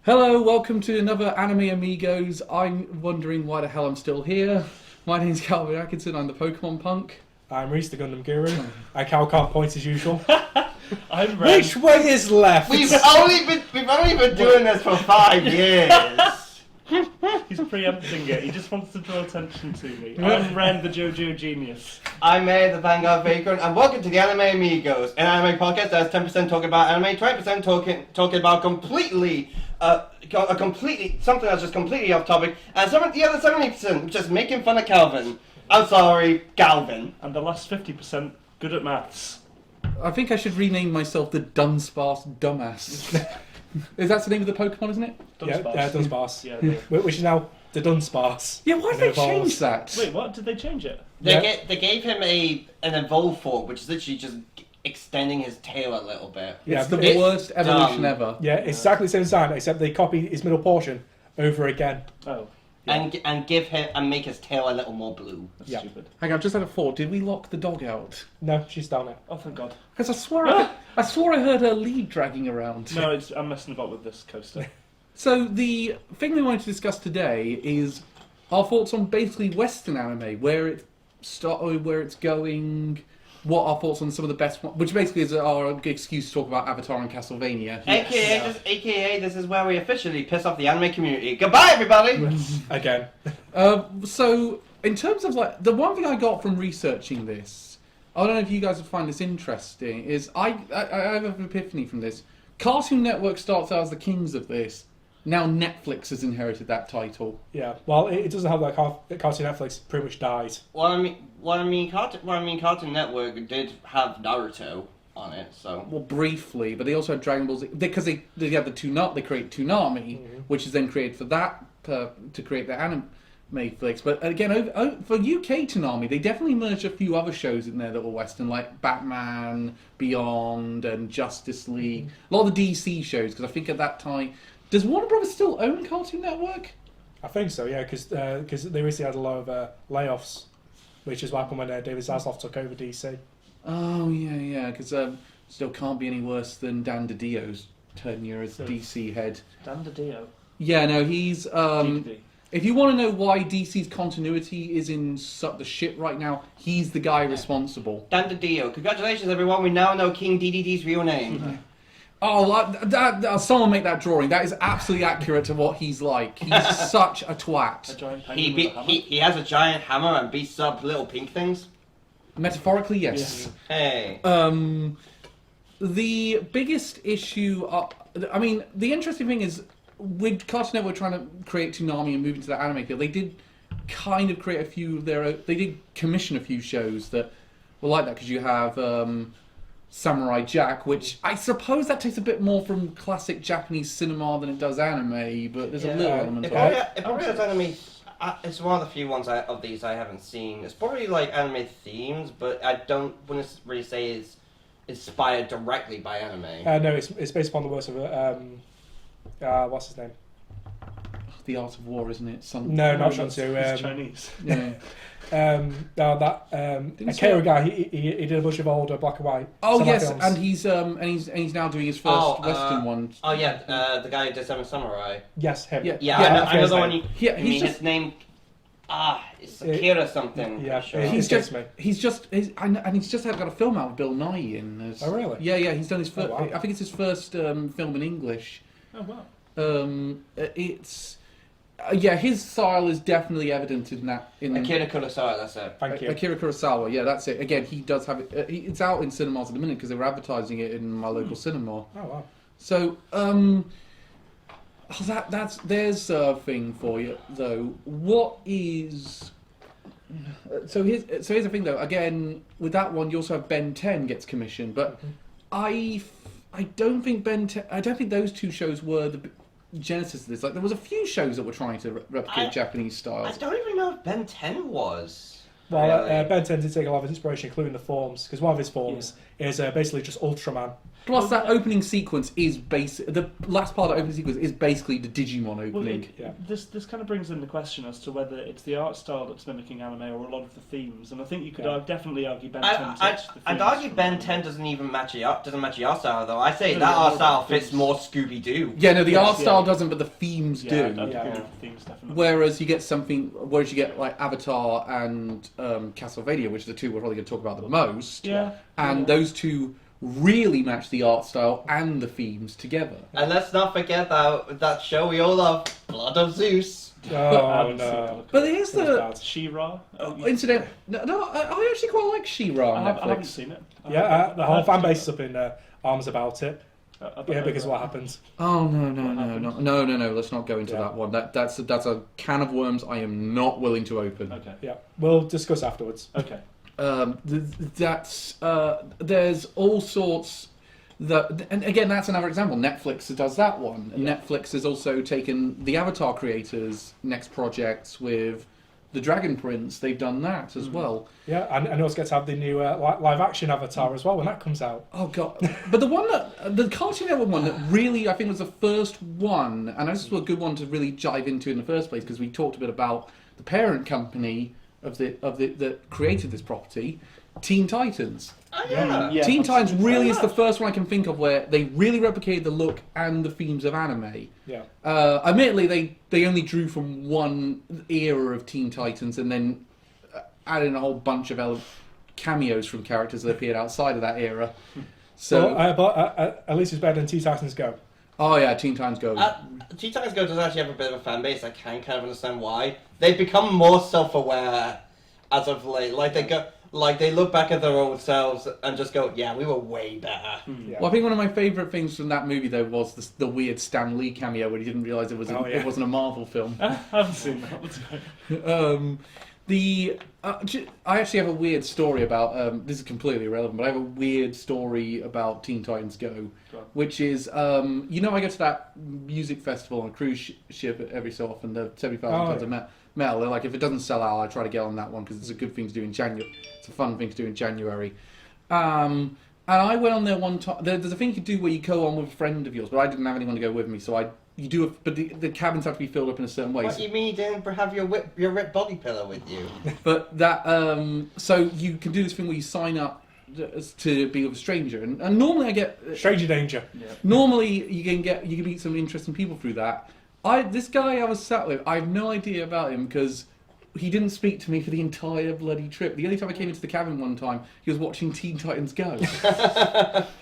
Hello, welcome to another Anime Amigos. I'm wondering why the hell I'm still here. My name's Calvin Atkinson, I'm the Pokemon punk. I'm Reese, the Gundam Guru. I can't point as usual. I'm Ren. Which way is left? We've only been doing this for 5 years. He's preempting it. He just wants to draw attention to me. I'm Ren, the JoJo genius. I'm May, the Vanguard Vagrant, and welcome to the Anime Amigos, an anime podcast that's 10% talking about anime, 20% talking about completely something that's just completely off topic, and the other 70% just making fun of Calvin. I'm sorry, Galvin. And the last 50% good at maths. I think I should rename myself the Dunsparce Dumbass. Is that the name of the Pokemon, isn't it? Dunsparce. Yeah. Which is now the Dunsparce. Yeah, why did they change that? Wait, what? Did they change it? They gave him an evolved form, which is literally just extending his tail a little bit. Yeah, It's the it's worst evolution dumb. ever. Yeah, it's exactly the same design, except they copied his middle portion over again. Oh. Yeah. And give him and make his tail a little more blue. That's Yeah. stupid. Hang on, I've just had a thought. Did we lock the dog out? No, she's down now. Oh, thank God. Because I swore I heard her lead dragging around. No, I'm messing about with this coaster. So the thing we wanted to discuss today is our thoughts on basically Western anime, where it's going, what our thoughts on some of the best ones, which basically is our excuse to talk about Avatar and Castlevania. AKA, this is where we officially piss off the anime community. Goodbye, everybody! Again. So in terms of like the one thing I got from researching this, I don't know if you guys would find this interesting, is I have an epiphany from this. Cartoon Network starts out as the kings of this. Now Netflix has inherited that title. Yeah, well, it doesn't help that Cartoon Netflix pretty much died. Cartoon Network did have Naruto on it, so. Well, briefly, but they also had Dragon Ball Z because they have the they create Toonami, which is then created for that to create the anime flicks. But again, for UK Toonami, they definitely merged a few other shows in there that were Western, like Batman, Beyond, and Justice League. A lot of the DC shows, because I think at that time, does Warner Brothers still own Cartoon Network? I think so, yeah, because they recently had a lot of layoffs, which is what happened when David Zaslav took over DC. Oh yeah, because still can't be any worse than Dan DiDio's tenure as DC head. Dan DiDio. Yeah, no, he's. DVD. If you want to know why DC's continuity is in the shit right now, he's the guy responsible. Dan DiDio. Congratulations, everyone. We now know King DDD's real name. Oh, someone make that drawing. That is absolutely accurate to what he's like. He's such a twat. A giant penguin with a hammer. He has a giant hammer and beats up little pink things. Metaphorically, yes. Hey. The biggest issue, the interesting thing is, with Cartoon Network trying to create Toonami and move into the anime field, they did kind of create a few of their own. They did commission a few shows that were like that, because you have Samurai Jack, which I suppose that takes a bit more from classic Japanese cinema than it does anime, but there's a little element of it. It probably has anime. It's one of the few ones of these I haven't seen. It's probably like anime themes, but I wouldn't really say it's inspired directly by anime. No, it's based upon the works of what's his name? The Art of War, isn't it? No, not Shansu. It's Chinese. Yeah. Akira guy. He did a bunch of older black and white. Oh yes, films. and he's now doing his first Western one. Oh yeah, the guy who did Seven Samurai. Yes, him. Yeah, I know the one. His name. It's Akira something. Yeah, sure. He's just got a film out with Bill Nye in. Oh really? Yeah. He's done his first. Oh, wow. I think it's his first film in English. Oh wow. His style is definitely evident in that. Akira Kurosawa, that's it. Thank you. Akira Kurosawa, yeah, that's it. Again, he does have it. It's out in cinemas at the minute because they were advertising it in my local cinema. Oh wow. So, there's a thing for you though. What is? So here's the thing though. Again, with that one, you also have Ben 10 gets commissioned, but I don't think I don't think those two shows were the genesis of this. Like, there was a few shows that were trying to replicate Japanese styles. I don't even know if Ben 10 was. Well, really. Ben 10 did take a lot of inspiration, including the forms, because one of his forms is basically just Ultraman. Plus, that opening sequence is the last part of the opening sequence is basically the Digimon opening. This kind of brings in the question as to whether it's the art style that's mimicking anime or a lot of the themes. And I think you could definitely argue Ben 10 touched the themes. I'd argue Ben anime. 10 doesn't even match the art style though. I say that art style fits more Scooby Doo. Yeah, no, the art style doesn't, but the themes do. I'd agree with the themes definitely. Whereas you get like Avatar and Castlevania, which are the two we're probably going to talk about the most. Yeah. And those two really match the art style and the themes together. And let's not forget that show we all love, Blood of Zeus. Oh no! But here's the She-Ra. incident. No, I actually quite like She-Ra on Netflix. I haven't seen it. The whole fan base is up in arms about it. Because of what happens. Oh no! Let's not go into that one. That's a can of worms I am not willing to open. Okay. Yeah, we'll discuss afterwards. Okay. There's all sorts and again, that's another example. Netflix does that one. And Netflix has also taken the Avatar creators' next projects with the Dragon Prince. They've done that as well. Yeah, and also get to have the new live action Avatar as well when that comes out. Oh god! But the Cartoon Network one that really I think was the first one, and this was a good one to really dive into in the first place because we talked a bit about the parent company that created this property, Teen Titans. Oh yeah. Teen Titans really is the first one I can think of where they really replicated the look and the themes of anime. Yeah. Admittedly, they only drew from one era of Teen Titans and then added in a whole bunch of cameos from characters that appeared outside of that era. So, but at least it's better than Teen Titans Go. Oh yeah, Teen Titans Go. Teen Titans Go does actually have a bit of a fan base. I can kind of understand why. They've become more self-aware as of late. They look back at their old selves and just go, "Yeah, we were way better." Yeah. Well, I think one of my favourite things from that movie though was the weird Stan Lee cameo where he didn't realise it wasn't a Marvel film. I haven't seen that. That's great. I actually have a weird story about this is completely irrelevant, but I have a weird story about Teen Titans Go, which is I go to that music festival on a cruise ship every so often, the 75 tons of metal. They're like, if it doesn't sell out, I try to get on that one because it's a good thing to do in January. It's a fun thing to do in January. And I went on there one time. There's a thing you can do where you go on with a friend of yours, but I didn't have anyone to go with me, so but the cabins have to be filled up in a certain way. What do you mean you didn't have your ripped body pillow with you? But that so you can do this thing where you sign up to be with a stranger, and normally I get Stranger danger. Yeah. normally you can meet some interesting people through that. This guy I was sat with, I have no idea about him because he didn't speak to me for the entire bloody trip. The only time I came into the cabin one time, he was watching Teen Titans Go.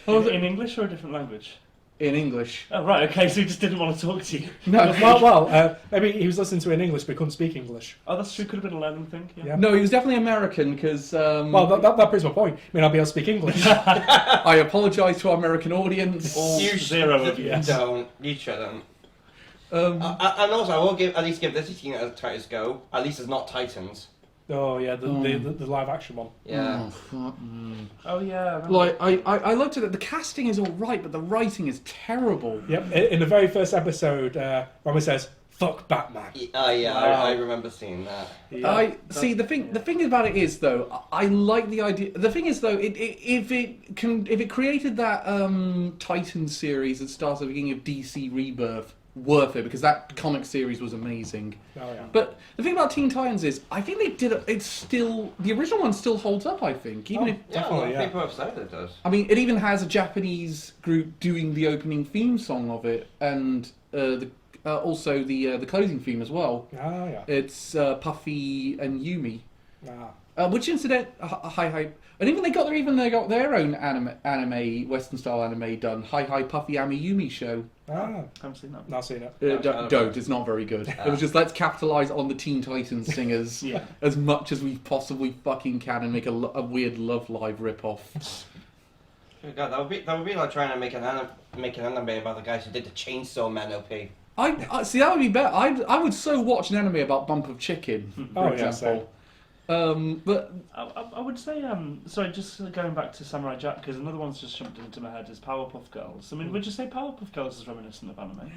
In English or a different language? In English. Oh, right, okay, so he just didn't want to talk to you. No, Maybe he was listening to it in English but couldn't speak English. Oh, that's true, could have been a learning thing. Yeah. no, he was definitely American because. That proves my point. I mean, I'll be able to speak English. I apologise to our American audience. You zero of you. Don't. You shouldn't. And also, I will at least give this a Teen Titans Go. At least it's not Titans. Oh yeah, the live action one. Yeah. Oh, fuck me. Oh, yeah. Like, I looked at it, the casting is alright, but the writing is terrible. Yep. In the very first episode, Roman says, "Fuck Batman." I remember seeing that. Yeah. The thing about it is though, I like the idea. The thing is though, if it created that Titan series that starts at the beginning of DC Rebirth, worth it because that comic series was amazing. Oh yeah. But the thing about Teen Titans is, I think they did it. It's still the original one still holds up. I think even if Yeah, a lot of people have said it does. I mean, it even has a Japanese group doing the opening theme song of it, and also the closing theme as well. Oh yeah. It's Puffy and Yumi, Ah. which incident hi, and even they got their own anime Western style anime done. Hi Puffy Ami Yumi show. Ah. Haven't seen that. Not seen it. Don't. It's not very good. It was just let's capitalize on the Teen Titans singers as much as we possibly fucking can and make a weird Love Live rip-off. God, that would be like trying to make an anime about the guys who did the Chainsaw Man LP. I see that would be better. I would so watch an anime about Bump of Chicken, for example. But I would say, sorry, just going back to Samurai Jack, because another one's just jumped into my head is Powerpuff Girls. I mean, would you say Powerpuff Girls is reminiscent of anime?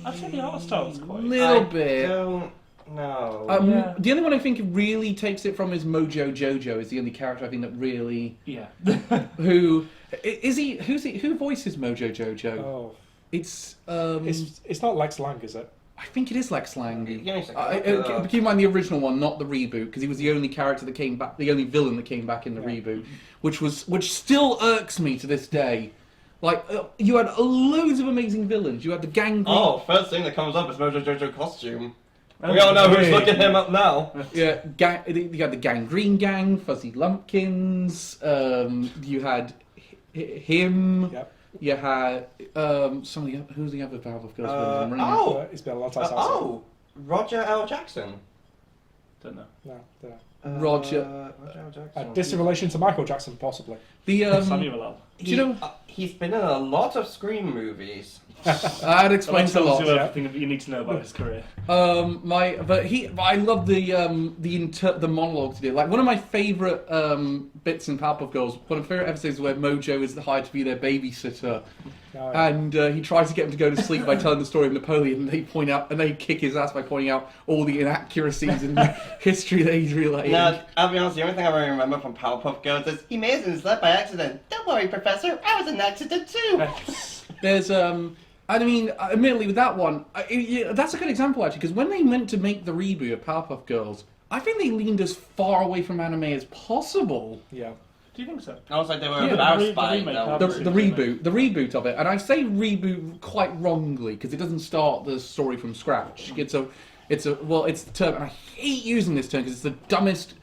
I'd say the art style's quite... Little bit. No. Yeah. The only one I think really takes it from is Mojo Jojo. Is the only character I think that really Yeah. who is he? Who voices Mojo Jojo? Oh, It's it's not Lex Lang, is it? I think it is Lex Lang. Give me a second. Keep in mind the original one, not the reboot, because he was the only character that came back, the only villain that came back in the reboot, which still irks me to this day. Like you had loads of amazing villains. You had the gang. Oh, first thing that comes up is Mojo Jojo costume. We all know who's Hey. looking him up now. Yeah, you had the Gangrene Gang, Fuzzy Lumpkins. You had him. Yep. You had some of the who's the other Powerpuff Girls villain? oh. It's been a long time since I've seen it. Roger L. Jackson. Don't know. No, don't know. Roger. Roger L. Jackson. Distant relation to Michael Jackson, possibly. The Samuel L. do you know? He's been in a lot of Scream movies. That explains a That lot. tells you everything you need to know about his career. I love the monologue to do. Like one of my favorite bits in Powerpuff Girls, one of my favorite episodes is where Mojo is hired to be their babysitter, and he tries to get him to go to sleep by telling the story of Napoleon. And they point out and they kick his ass by pointing out all the inaccuracies in the history that he's relaying. Now, I'll be honest, the only thing I really remember from Powerpuff Girls is he may have been slept by accident. Don't worry, Professor, I was an accident too. There's I mean, admittedly, with that one, that's a good example actually, because when they meant to make the reboot of Powerpuff Girls, I think they leaned as far away from anime as possible. Yeah. Do you think so? I was like, they were Yeah, embarrassed the by it. remake, though. The reboot of it, and I say reboot quite wrongly because it doesn't start the story from scratch. It's the term, and I hate using this term because it's the dumbest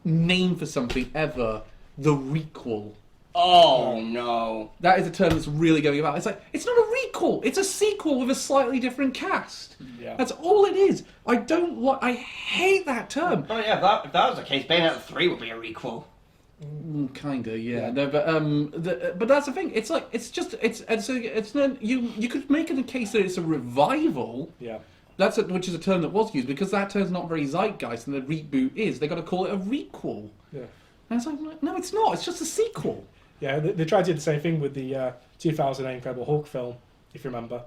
name for something ever. The requel. Oh no. That is a term that's really going about. It's like, it's not a requel, it's a sequel with a slightly different cast. Yeah. That's all it is. I hate that term. Oh yeah, if that was the case, Bayonetta 3 would be a requel. Kinda, yeah. No, but that's the thing. It's like it's not, you could make it a case that it's a revival. Yeah. Which is a term that was used because that term's not very zeitgeist, and the reboot is. They got to call it a requel. Yeah. And it's like, no, it's not. It's just a sequel. Yeah, they tried to do the same thing with the 2008 Incredible Hulk film, if you remember.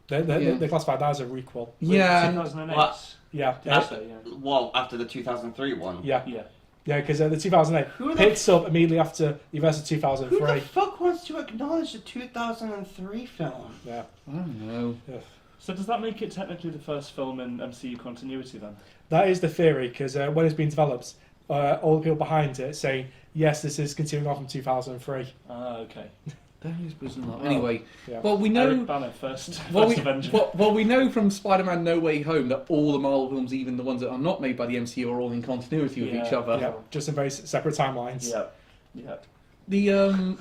They classified that as a requel. Yeah. 2008. What? Yeah. After, yeah. Well, after the 2003 one. Yeah. Yeah. Yeah, because the 2008 Who the picks up immediately after the events of Who the 2003. fuck wants to acknowledge the 2003 film? Yeah. I don't know. Yeah. So does that make it technically the first film in MCU continuity then? That is the theory, because when it's been developed, all the people behind it saying, yes, this is continuing on from 2003. Ah, okay. That is bizarre. Anyway, Yeah. well, we Eric know. Banner first Well, Avenger. we know from Spider-Man: No Way Home that all the Marvel films, even the ones that are not made by the MCU, are all in continuity with each other. Yeah, just in very separate timelines. Yeah. Yeah. The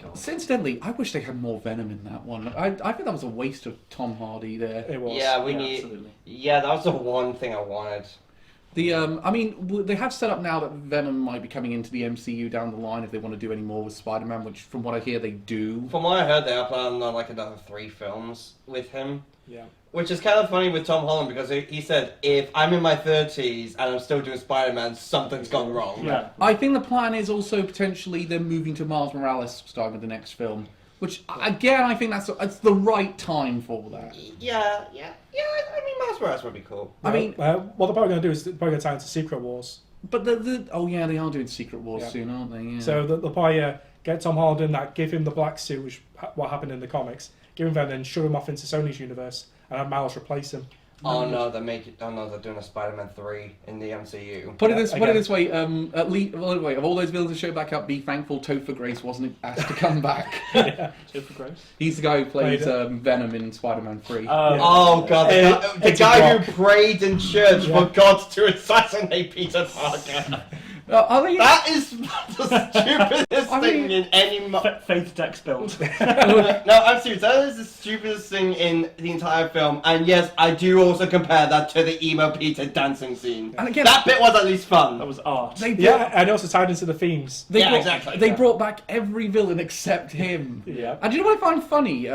God. incidentally, I wish they had more Venom in that one. I think that was a waste of Tom Hardy there. It was. Yeah, Absolutely. Yeah, that was the one thing I wanted. I mean, they have set up now that Venom might be coming into the MCU down the line if they want to do any more with Spider-Man, which, from what I hear, they do. From what I heard, they are planning on like another 3 films with him. Yeah. Which is kind of funny with Tom Holland because he said, if I'm in my 30s and I'm still doing Spider-Man, something's gone wrong. Yeah. I think the plan is also potentially them moving to Miles Morales starting with the next film, which, again, I think that's the right time for that. Yeah. I mean, Miles Morales would be cool. I mean, what they're probably going to do is they're probably going to tie into Secret Wars. but oh yeah, they are doing Secret Wars Yeah. soon, aren't they? Yeah. So they'll probably get Tom Holland in that, give him the black suit, which what happened in the comics, give him that, then shove him off into Sony's universe, and have Miles replace him. Oh no, they're doing a Spider-Man 3 in the MCU. Put it again. this way, at least, of all those villains that showed back up, be thankful Topher Grace wasn't asked to come back. Topher Grace? He's the guy who plays Played Venom in Spider-Man 3. Oh god, the it's a guy rock. who prayed in church Yeah. for God to assassinate Peter Parker. I think That is the stupidest thing in any... Faith Dex build. No, I'm serious. That is the stupidest thing in the entire film. And yes, I do also compare that to the emo Peter dancing scene. And again, That bit was at least fun. That was art. they brought, Yeah, and it also tied into the themes. Yeah, exactly. They brought back every villain except him. Yeah. And do you know what I find funny?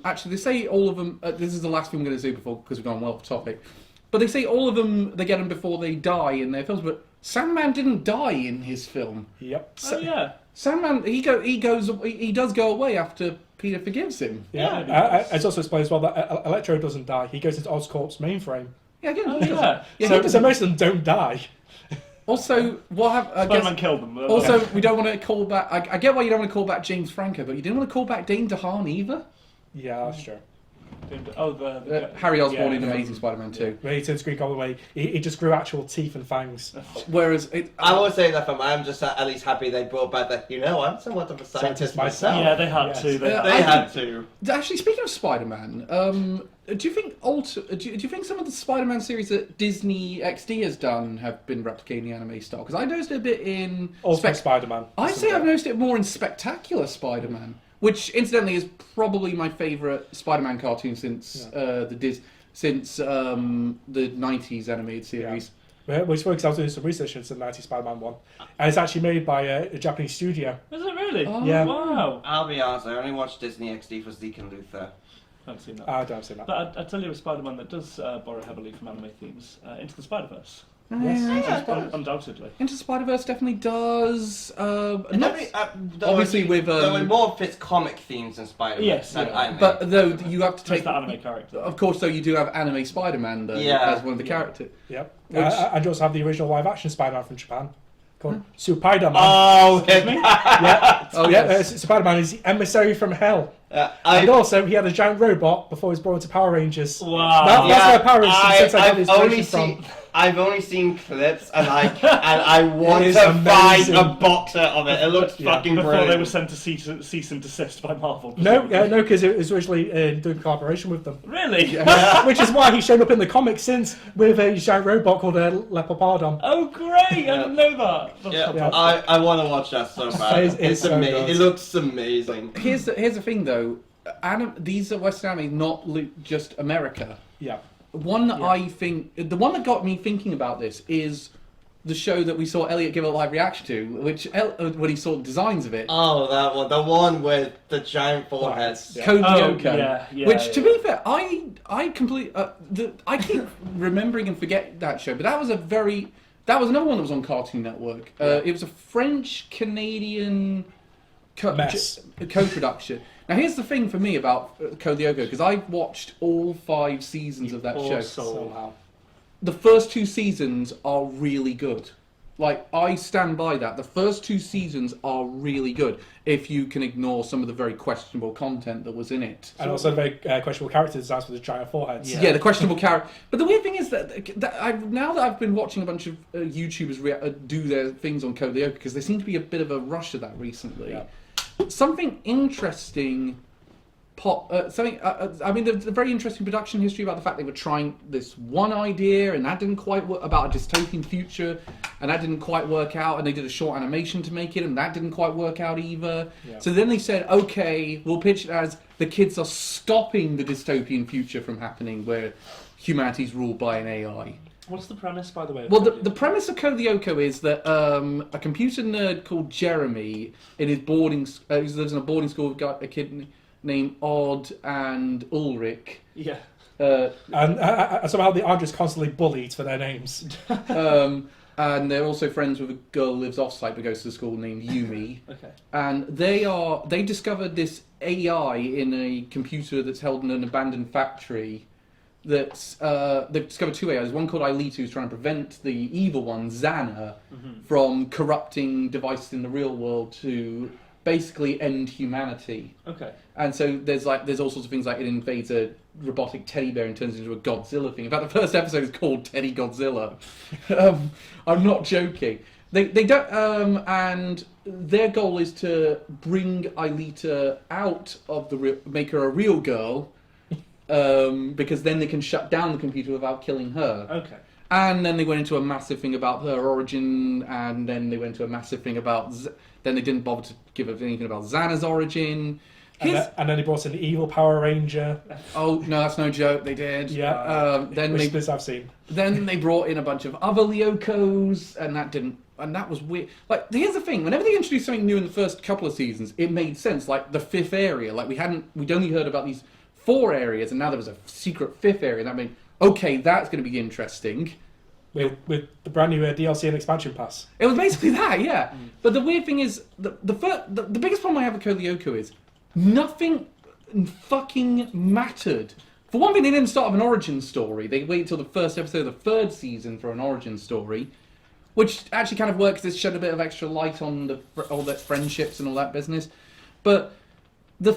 Actually, they say all of them. This is the last thing I'm going to say before because we've gone well off topic. But they say all of them. They get them before they die in their films. But Sandman didn't die in his film. Yep. Oh yeah. Sandman, he does go away after Peter forgives him. Yeah. Yeah. It's also explained as well that Electro doesn't die. He goes into Oscorp's mainframe. Yeah, again. Oh, he does. yeah. So most of them don't die. Also, what have I Spider-Man guess? killed them. Also, we don't want to call back. I get why you don't want to call back James Franco, but you didn't want to call back Dane DeHaan either. Yeah, that's true. Oh, the Harry Osborn in yeah. Amazing Spider-Man 2. When he turns Green Goblin away, he just grew actual teeth and fangs. Whereas I will say that I'm just at least happy they brought back that. I'm somewhat of a scientist myself. Yeah, they had Yes. to. They had to. Actually, speaking of Spider-Man, do you think do you think some of the Spider-Man series that Disney XD has done have been replicating the anime style? Because I noticed it a bit in Ultimate Spider-Man. I'd say I've noticed it more in Spectacular Spider-Man, which incidentally is probably my favourite Spider-Man cartoon since since the '90s animated series. Yeah. Which works, I was doing some research into the 90s Spider-Man one, and it's actually made by a Japanese studio. Is it really? Oh. Yeah. Wow. I'll be honest, I only watched Disney XD for Zeke and Luther. I haven't seen that. I don't have seen that. But I tell you a Spider-Man that does borrow heavily from anime themes, Into the Spider-Verse. Yes. Undoubtedly. Into Spider-Verse definitely does. Obviously, with it more fits comic themes than Spider-Man. Yes, than yeah. anime. But though you have to Just take that anime character. Of course, though you do have anime Spider-Man though as one of the characters. Yep. Which- And you also have the original live-action Spider-Man from Japan, called Spider-Man. Oh, Yeah. Oh, Yeah, yes. Spider-Man is the emissary from hell. And also, he had a giant robot before he was brought into Power Rangers. Wow. That's where Power Rangers since I got his inspiration from. I've only seen clips, and I want It to is find amazing. a box set of it. It looks Yeah. fucking Before brilliant. they were sent to cease and desist by Marvel. No, presumably. because it was originally doing collaboration with them. Really? Which is why he's shown up in the comics since with a giant robot called Lepopardon. Oh, great! I didn't know that. That's Yeah, fantastic. I want to watch that so bad. It's so amazing. good. It looks amazing. Here's the thing though, these are Western anime, not just America. Yeah. One that I think, the one that got me thinking about this is the show that we saw Elliot give a live reaction to, which when he saw designs of it, Oh, that one. The one with the giant foreheads. Yeah. Code Oh, Lyoko. yeah, Which, to yeah. be fair, I completely, I keep remembering and forget that show, but that was another one that was on Cartoon Network. It was a French Canadian co-production. Now, here's the thing for me about Code Lyoko, because I've watched all 5 seasons of that show. Somehow. The first 2 seasons are really good. Like, I stand by that. The first 2 seasons are really good, if you can ignore some of the very questionable content that was in it. And also very questionable character designs with the giant foreheads. Yeah, the questionable character. But the weird thing is that now that I've been watching a bunch of YouTubers do their things on Code Lyoko, because there seemed to be a bit of a rush of that recently. Yeah. Something interesting. I mean, there's a very interesting production history about the fact they were trying this one idea and that didn't quite work, about a dystopian future, and that didn't quite work out, and they did a short animation to make it, and that didn't quite work out either. Yeah. So then they said, okay, we'll pitch it as the kids are stopping the dystopian future from happening where humanity's ruled by an AI. What's the premise, by the way? Well, the premise of Code Lyoko is that a computer nerd called Jeremy, in his he lives in a boarding school with a kid named Odd and Ulrich. Yeah. And somehow they are just constantly bullied for their names. And they're also friends with a girl who lives off-site but goes to the school named Yumi. Okay. And they discovered this AI in a computer that's held in an abandoned factory. They've discovered 2 AIs. One called Ailita, who's trying to prevent the evil one, Xana, from corrupting devices in the real world to basically end humanity. Okay. And so there's all sorts of things, like it invades a robotic teddy bear and turns into a Godzilla thing. In fact, the first episode is called Teddy Godzilla. I'm not joking. They don't, and their goal is to bring Ailita out of make her a real girl, because then they can shut down the computer without killing her. Okay. And then they went into a massive thing about her origin, and then they went into a massive thing about... Then they didn't bother to give us anything about Xana's origin. And then they brought in the evil Power Ranger. Oh, no, that's no joke, they did. Yeah. Then I've seen. Then they brought in a bunch of other Lyokos, and that was weird. Like, here's the thing, whenever they introduced something new in the first couple of seasons, it made sense. Like, the 5th area, like, we'd only heard about these 4 areas, and now there was a secret 5th area, and that meant, okay, that's going to be interesting. With the brand new DLC and expansion pass. It was basically that, yeah. But the weird thing is, the biggest problem I have with Code Lyoko is nothing fucking mattered For one thing, they didn't start with an origin story. They waited till the first episode of the third season for an origin story, which actually kind of works. It's shed a bit of extra light on all the friendships and all that business. But the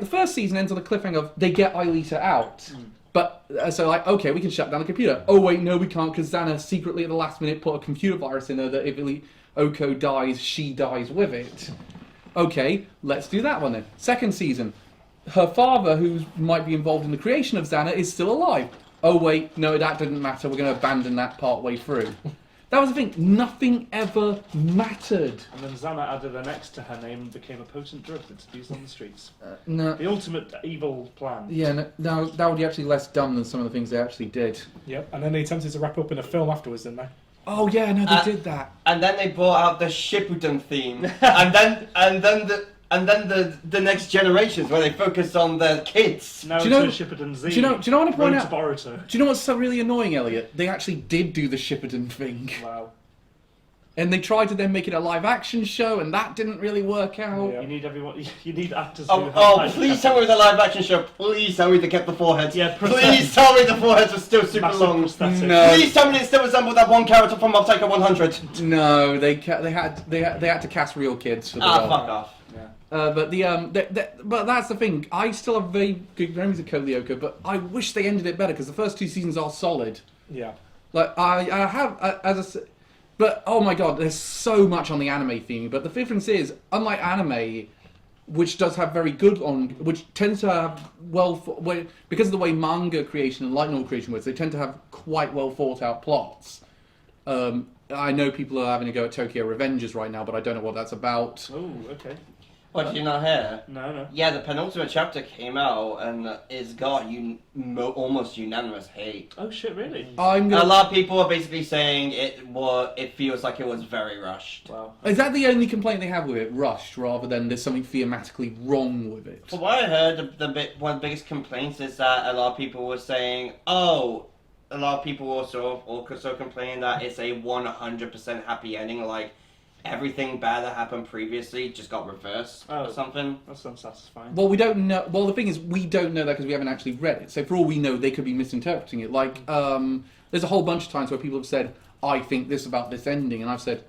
first season ends on a cliffhanger of they get Aelita out. But so like, okay, we can shut down the computer. Oh wait, no, we can't because Xana secretly at the last minute put a computer virus in her that if Oko dies, she dies with it. Okay, let's do that one then. Second season. Her father, who might be involved in the creation of Xana, is still alive. Oh wait, no, that didn't matter. We're going to abandon that part way through. That was the thing. Nothing ever mattered. And then Xana added an X to her name and became a potent drug that's abused on the streets. No. The ultimate evil plan. Yeah, no, that would be actually less dumb than some of the things they actually did. Yep, and then they attempted to wrap up in a film afterwards, didn't they? Oh yeah, no, they did that. And then they brought out the Shippuden theme, and then the next generations where they focus on the kids. Now Do you know- it's a Shippuden Z. Do you know what I want to point Road out? to Boruto. Do you know what's so really annoying, Elliot? They actually did do the Shippuden thing. Wow. And they tried to then make it a live action show, and that didn't really work out. Yeah. You need everyone. You need actors. who have Oh, high please tell me with a live action show. Please tell me they kept the foreheads. Yeah, please tell me the foreheads were still super massive long. prosthetic. No. Please tell me they still resemble that one character from Mob Psycho 100. No, they had to cast real kids for the role. Fuck off. Yeah. But that's the thing. I still have very good memories of Code Lyoko, but I wish they ended it better because the first two seasons are solid. Yeah. Like I have but oh my god, there's so much on the anime theme. But the difference is, unlike anime, which does have very good which tends to have because of the way manga creation and light novel creation works, they tend to have quite well thought out plots. I know people are having a go at Tokyo Revengers right now, but I don't know what that's about. Oh, okay. What, did you not hear? No. Yeah, the penultimate chapter came out and it's got almost unanimous hate. Oh shit! Really? A lot of people are basically saying it feels like it was very rushed. Wow. Is that the only complaint they have with it? Rushed, rather than there's something thematically wrong with it? From what I heard, one of the biggest complaints is that a lot of people were saying, a lot of people also complaining that it's a 100% happy ending, like everything bad that happened previously just got reversed or something. That's unsatisfying. Well, we don't know. Well, the thing is, we don't know that because we haven't actually read it. So for all we know, they could be misinterpreting it. Like, there's a whole bunch of times where people have said, "I think this about this ending," and I've said,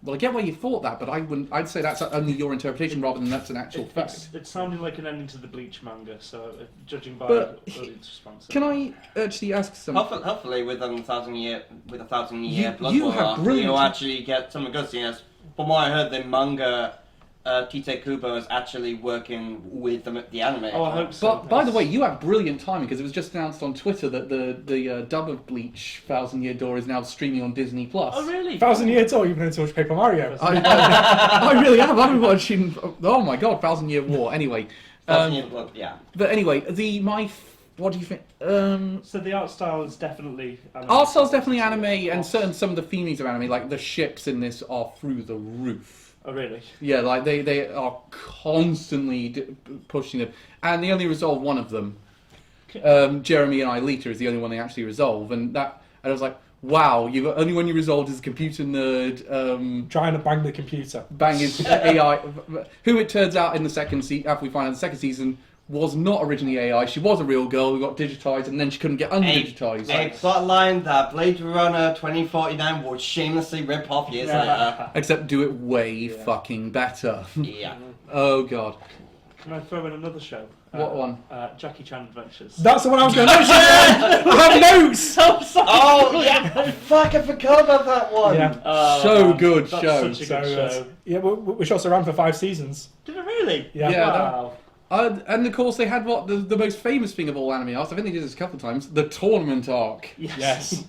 "Well, I get why you thought that, but I wouldn't. I'd say that's only your interpretation rather than that's an actual fact." It's sounding like an ending to the Bleach manga, so judging by But audience response. Can I actually ask something? Hopefully, with a thousand year You blood have war, brilliant- you'll actually get some good scenes. From what I heard, the manga Tite Kubo is actually working with the anime. Oh, I hope so. But by the way, you have brilliant timing because it was just announced on Twitter that the dub of Bleach 1,000 Year Door is now streaming on Disney Plus. Oh really? 1,000 Year Door, you've been into watch Paper Mario. I really have. I've been watching. Oh my god, 1,000 Year War. Anyway, yeah. but anyway, what do you think? So the art style is definitely anime. Art style's definitely anime, and some of the themings of anime, like the ships in this, are through the roof. Oh really? Yeah, like they are constantly pushing it, and they only resolve one of them. Jeremy and Aelita is the only one they actually resolve, and I was like, wow, the only one you resolved is a computer nerd. Trying to bang the computer. Bang his AI, who it turns out in the second after we find out in the second season was not originally AI. She was a real girl who got digitized, and then she couldn't get undigitized. A plotline that Blade Runner 2049 would shamelessly rip off years later. Except do it way fucking better. Yeah. Oh god. Can I throw in another show? What one? Jackie Chan Adventures. That's the one I was going to mention! I have notes! Oh yeah! Fuck, I forgot about that one. Yeah. So good That's show. Such a good show. Yeah, which also ran for 5 seasons. Did it really? Yeah. Yeah, Wow. And of course they had the most famous thing of all anime arcs. I think they did this a couple of times. The tournament arc. Yes.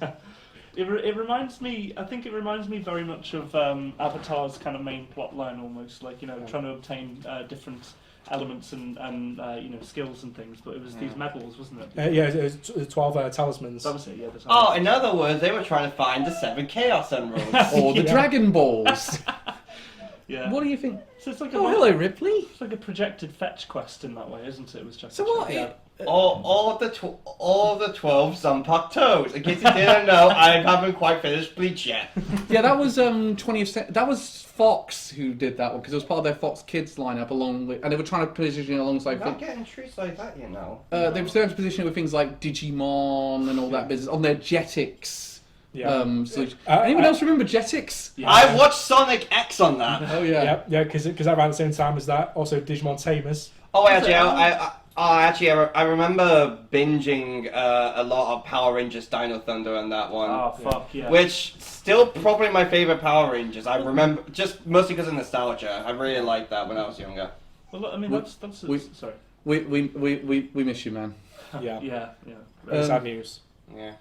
It reminds me. I think it reminds me very much of Avatar's kind of main plot line, almost like trying to obtain different elements and skills and things. But it was these medals, wasn't it? It was 12 talismans. That was it. Yeah. Oh, in other words, they were trying to find the 7 Chaos Emeralds. Or the Yeah. Dragon Balls. Yeah. What do you think? So it's like Oh, hello, Ripley. It's like a projected fetch quest in that way, isn't it? With Jackie So Chan? what? Yeah. all the 12 Sunpuck toes. In case you didn't know, I haven't quite finished Bleach yet. Yeah, that was 20th century. That was Fox who did that one because it was part of their Fox Kids lineup along with, and they were trying to position it alongside. Not getting treats like that, you know. They were starting to position it with things like Digimon and all that business on their Jetix. Yeah. Anyone else remember Jetix? Yeah. I watched Sonic X on that. Oh yeah. Yeah, because around the same time as that, also Digimon Tamers. Oh, actually, I remember binging a lot of Power Rangers Dino Thunder on that one. Oh fuck yeah. Which still probably my favorite Power Rangers. I remember just mostly because of nostalgia. I really liked that when I was younger. Well, I mean that's sorry. We miss you, man. Yeah. Yeah. Very sad news. Yeah.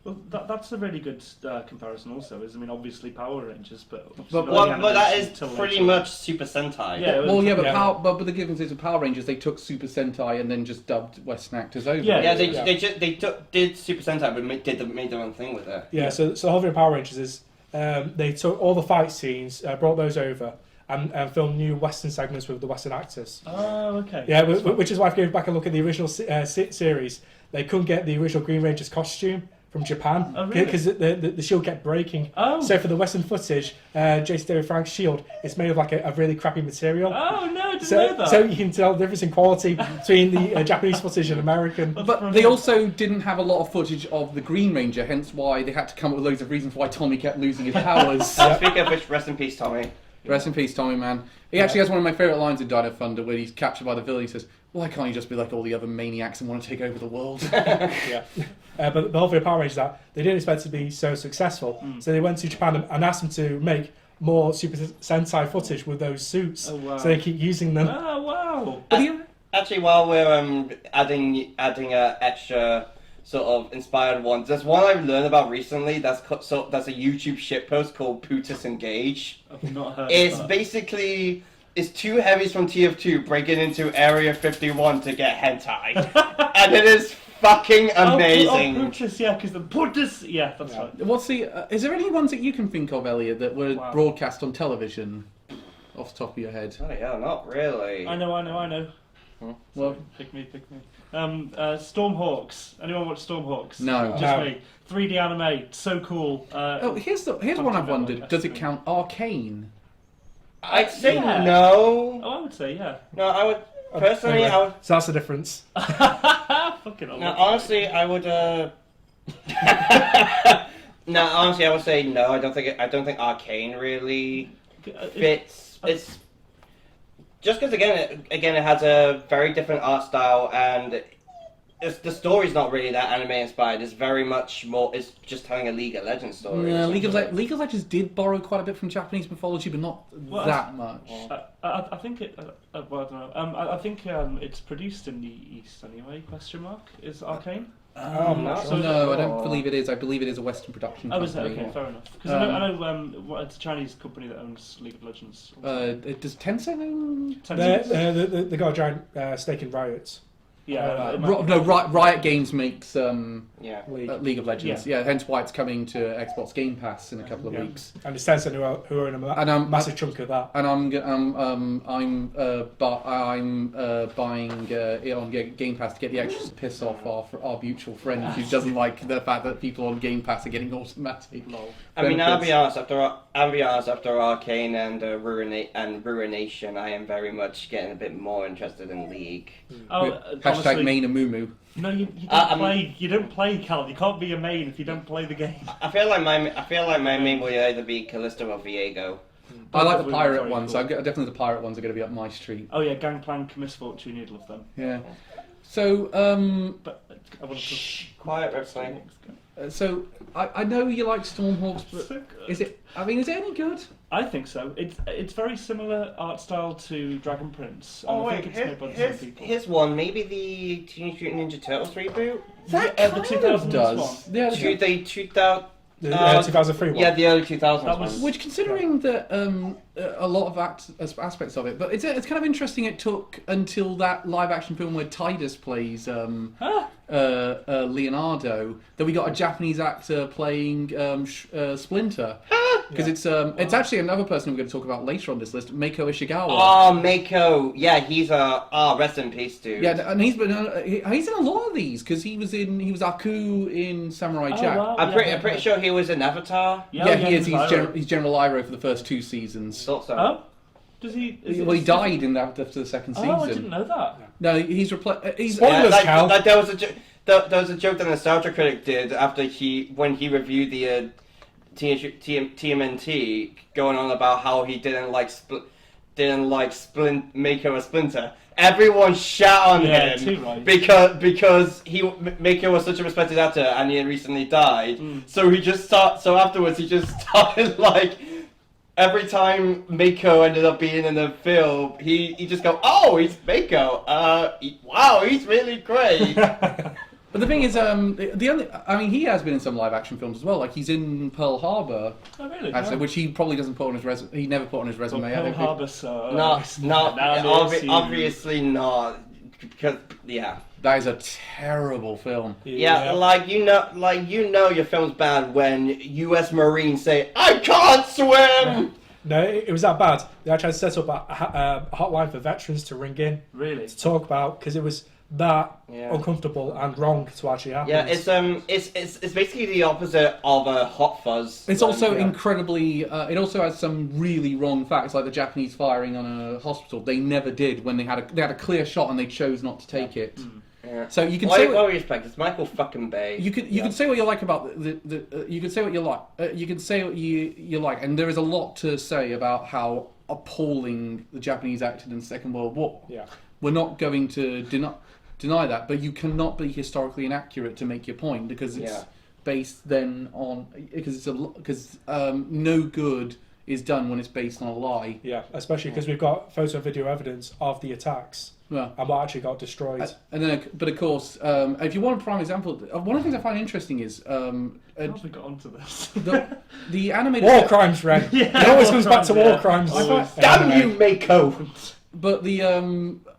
Well, that's a really good comparison. Also, is I mean obviously Power Rangers, but But that is pretty much Super Sentai. Yeah. Well, yeah, but Yeah. but the difference is with Power Rangers, they took Super Sentai and then just dubbed Western actors over. Yeah. it. They did Super Sentai, but made their own thing with it. Yeah, so the whole thing of Power Rangers is they took all the fight scenes, brought those over, and filmed new Western segments with the Western actors. Oh, okay. Yeah, which is why if you go back and look at the original series, they couldn't get the original Green Ranger's costume from Japan Oh, really? because the shield kept breaking. Oh. So for the Western footage, Jason David Frank's shield is made of like a really crappy material. Oh no, I didn't know that. So you can tell the difference in quality between the Japanese footage and American. But they also didn't have a lot of footage of the Green Ranger, hence why they had to come up with loads of reasons why Tommy kept losing his powers. Speaking of which, rest in peace, Tommy. Rest in peace, Tommy, man. He actually has one of my favourite lines in Dino Thunder where he's captured by the villain. He says, "Why can't you just be like all the other maniacs and want to take over the world?" Yeah. But the whole thing of Power Rangers is that they didn't expect it to be so successful. So they went to Japan and asked them to make more Super Sentai footage with those suits. Oh, wow. So they keep using them. Oh wow. Actually, while we're adding extra sort of inspired ones, there's one I've learned about recently. That's a YouTube shitpost called Putus Engage. I've not heard. It's of that. basically two heavies from TF2 breaking into Area 51 to get hentai, and it is fucking amazing. Oh, Brutus, yeah, because the Brutus, yeah, that's right. What's the? Is there any ones that you can think of, Elliot, that were broadcast on television, off the top of your head? Oh yeah, not really. I know. Well, Pick me. Stormhawks. Anyone watch Stormhawks? No. Just No. me. 3D anime, so cool. here's one I've wondered. Does it count Arcane? I'd say Yeah. no. Oh, I would say yeah. No, I would personally. Anyway, I would. so that's the difference. Fucking hell. No, honestly, I would. No, honestly, I would say no. I don't think Arcane really fits. It's just because again, it has a very different art style, and the story's not really that anime inspired. It's very much more. It's just telling a League of Legends story. Yeah, League of Legends did borrow quite a bit from Japanese mythology, but not that much. I think it. Well, I don't know. I think it's produced in the East anyway. Question mark is Arcane. I'm not sure. No, I don't believe it is. I believe it is a Western production. Oh, is it? company. Okay, fair enough. Because I know it's a Chinese company that owns League of Legends. Does Tencent own? Tencent? They got a giant stake in Riot. Yeah. it might be. Riot Games makes Yeah. League of Legends. Yeah, hence why it's coming to Xbox Game Pass in a couple of Yeah. weeks. And it's Tencent who are in a massive chunk of that. And I'm buying it on Game Pass to get the extras to piss off our mutual friend who doesn't like the fact that people on Game Pass are getting automatic. I mean, I'll be honest. After Arcane and Ruination, I am very much getting a bit more interested in League. Oh, Hashtag honestly, main and Moo. No, you don't play. You don't play, Cal. You can't be a main if you don't play the game. I feel like my main will either be Callisto or Viego. I like the Both of them are pirate very ones. cool. Definitely the pirate ones are going to be up my street. Oh yeah, Gangplank, Misfortune, you'd love them. Yeah. So But I want to. Quiet, Ripley. So I know you like Stormhawks, but So good. is it any good? I think so. It's very similar art style to Dragon Prince. Oh I wait, think it's made by the same people. here's one. Maybe the Teenage Mutant Ninja Turtles reboot. That the kind 2000s of does. one. Yeah, The 2000. The 2003 one. Yeah, the early 2000s That was- one. which considering that a lot of aspects of it, but it's kind of interesting. It took until that live action film where Titus plays Leonardo that we got a Japanese actor playing Splinter. Because it's actually another person we're going to talk about later on this list, Mako Ishikawa. Oh, Mako. Yeah, he's rest in peace, dude. Yeah, and he's in a lot of these because he was Aku in Samurai Jack. Wow. I'm pretty sure he was in Avatar. Yeah, he is. He's General Iroh for the first 2 seasons. Thought so. Oh, does he? Well, he died in that after the second season. Oh, I didn't know that. No, he's replaced. Spoilers, Cal. There was a joke that Nostalgia Critic did after when he reviewed the TMNT, going on about how he didn't like Mako or Splinter. Everyone shat on him too right. because Mako was such a respected actor and he had recently died. So afterwards he just started like every time Mako ended up being in the film, he just go, "Oh, he's Mako. Wow, he's really great." But the thing is, he has been in some live action films as well. Like he's in Pearl Harbor, Oh, really? actually, which he probably doesn't put on his resume. He never put on his resume. I Pearl don't think. Harbor, so Obviously not. Because That is a terrible film. yeah, like you know your film's bad when U.S. Marines say, "I can't swim." No, it was that bad. They actually had to set up a hotline for veterans to ring in Really? to talk about because it was that uncomfortable and wrong to actually happen. Yeah, it's basically the opposite of a Hot Fuzz. It's also incredibly. It also has some really wrong facts, like the Japanese firing on a hospital. They never did when they had a clear shot and they chose not to take it. Yeah. So you can What say do you expect? It's Michael fucking Bay. you can say what you like about you can say what you like. You can say what you like, and there is a lot to say about how appalling the Japanese acted in the Second World War. Yeah. We're not going to deny that, but you cannot be historically inaccurate to make your point because it's based then on because no good is done when it's based on a lie. Yeah, especially because we've got photo and video evidence of the attacks Yeah. and what actually got destroyed. And then, but of course, if you want a prime example, one of the things I find interesting is How have we got onto this? the animated War crimes, Ren. Yeah, It always war comes back to crimes, war yeah. crimes. Always. Damn you, Mako! But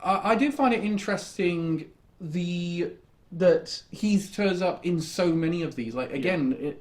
I do find it interesting that he turns up in so many of these. Like again,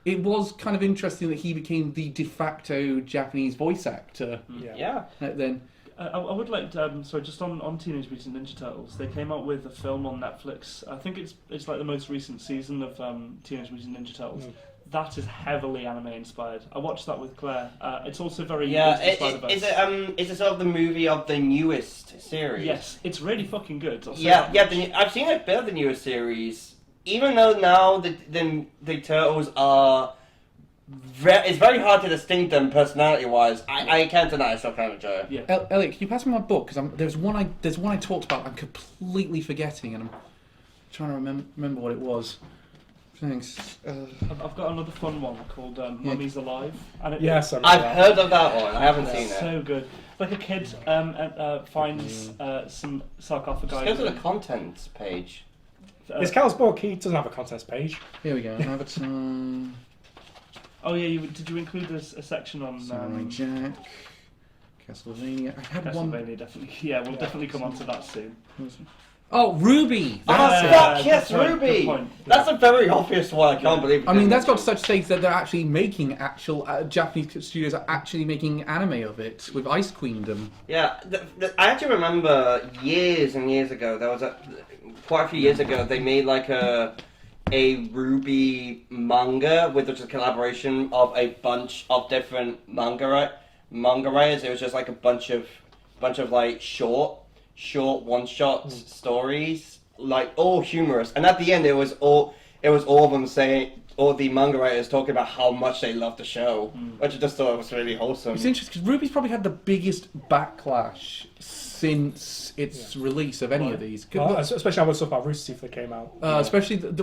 it was kind of interesting that he became the de facto Japanese voice actor. Yeah. Then I would like to, so just on Teenage Mutant Ninja Turtles, they came out with a film on Netflix. I think it's like the most recent season of Teenage Mutant Ninja Turtles. That is heavily anime inspired. I watched that with Claire. It's also very inspired. Is it sort of the movie of the newest series? Yes, it's really fucking good. I'll say Yeah, that yeah. much. I've seen a bit of the newest series. Even though now the turtles are, it's very hard to distinct them personality-wise. I can't deny I still kind of enjoy it. Yeah. Elliot, can you pass me my book? Because there's one I talked about. I'm completely forgetting, and I'm trying to remember what it was. Thanks. I've got another fun one called Mummies Alive. And Yes, I've heard of that one. I haven't seen It's it. so good. Like a kid finds some sarcophagi. Just go to the contents page. It's Cal's book. He doesn't have a contest page. Here we go. Avatar, Oh yeah, did you include a section on Samurai Jack, Castlevania. I had one. Castlevania? Definitely. Yeah, we'll definitely come on to that soon. Oh, RWBY. Oh, That's it. fuck, yes, good point, RWBY! good point. That's a very obvious one, I can't believe it. I mean, that's got to such stage that they're actually making actual Japanese studios are actually making anime of it with Ice Queendom. Yeah, I actually remember years and years ago, quite a few years ago, they made like a RWBY manga with just a collaboration of a bunch of different manga writers. It was just like a bunch of like short one-shot stories, like all humorous. And at the end, it was all of them saying, all the manga writers talking about how much they loved the show, which I just thought was really wholesome. It's interesting because RWBY's probably had the biggest backlash since its release of any of these. Well, especially when stuff about Rooster Teeth that came out. Especially the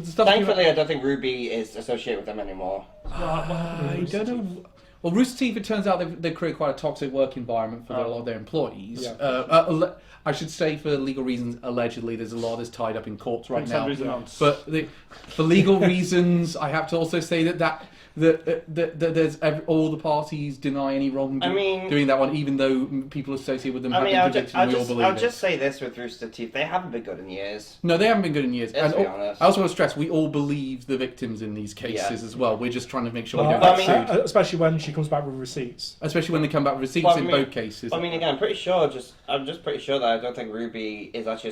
stuff. Thankfully, I don't think RWBY is associated with them anymore. I don't know. Well, Rooster Teeth, it turns out they create quite a toxic work environment for a lot of their employees. Yeah. I should say, for legal reasons, allegedly, there's a lot that's tied up in courts right now. Reasons. But for legal reasons, I have to also say that there's all the parties deny any wrongdoing doing that one, even though people associated with them have been convicted. I'll just say this with Rooster Teeth: they haven't been good in years. No, they haven't been good in years. Let's be honest. I also want to stress we all believe the victims in these cases as well. We're just trying to make sure we don't Well, get sued. especially when she comes back with receipts. Especially when they come back with receipts in both cases. I mean, again, I'm just pretty sure that I don't think RWBY is actually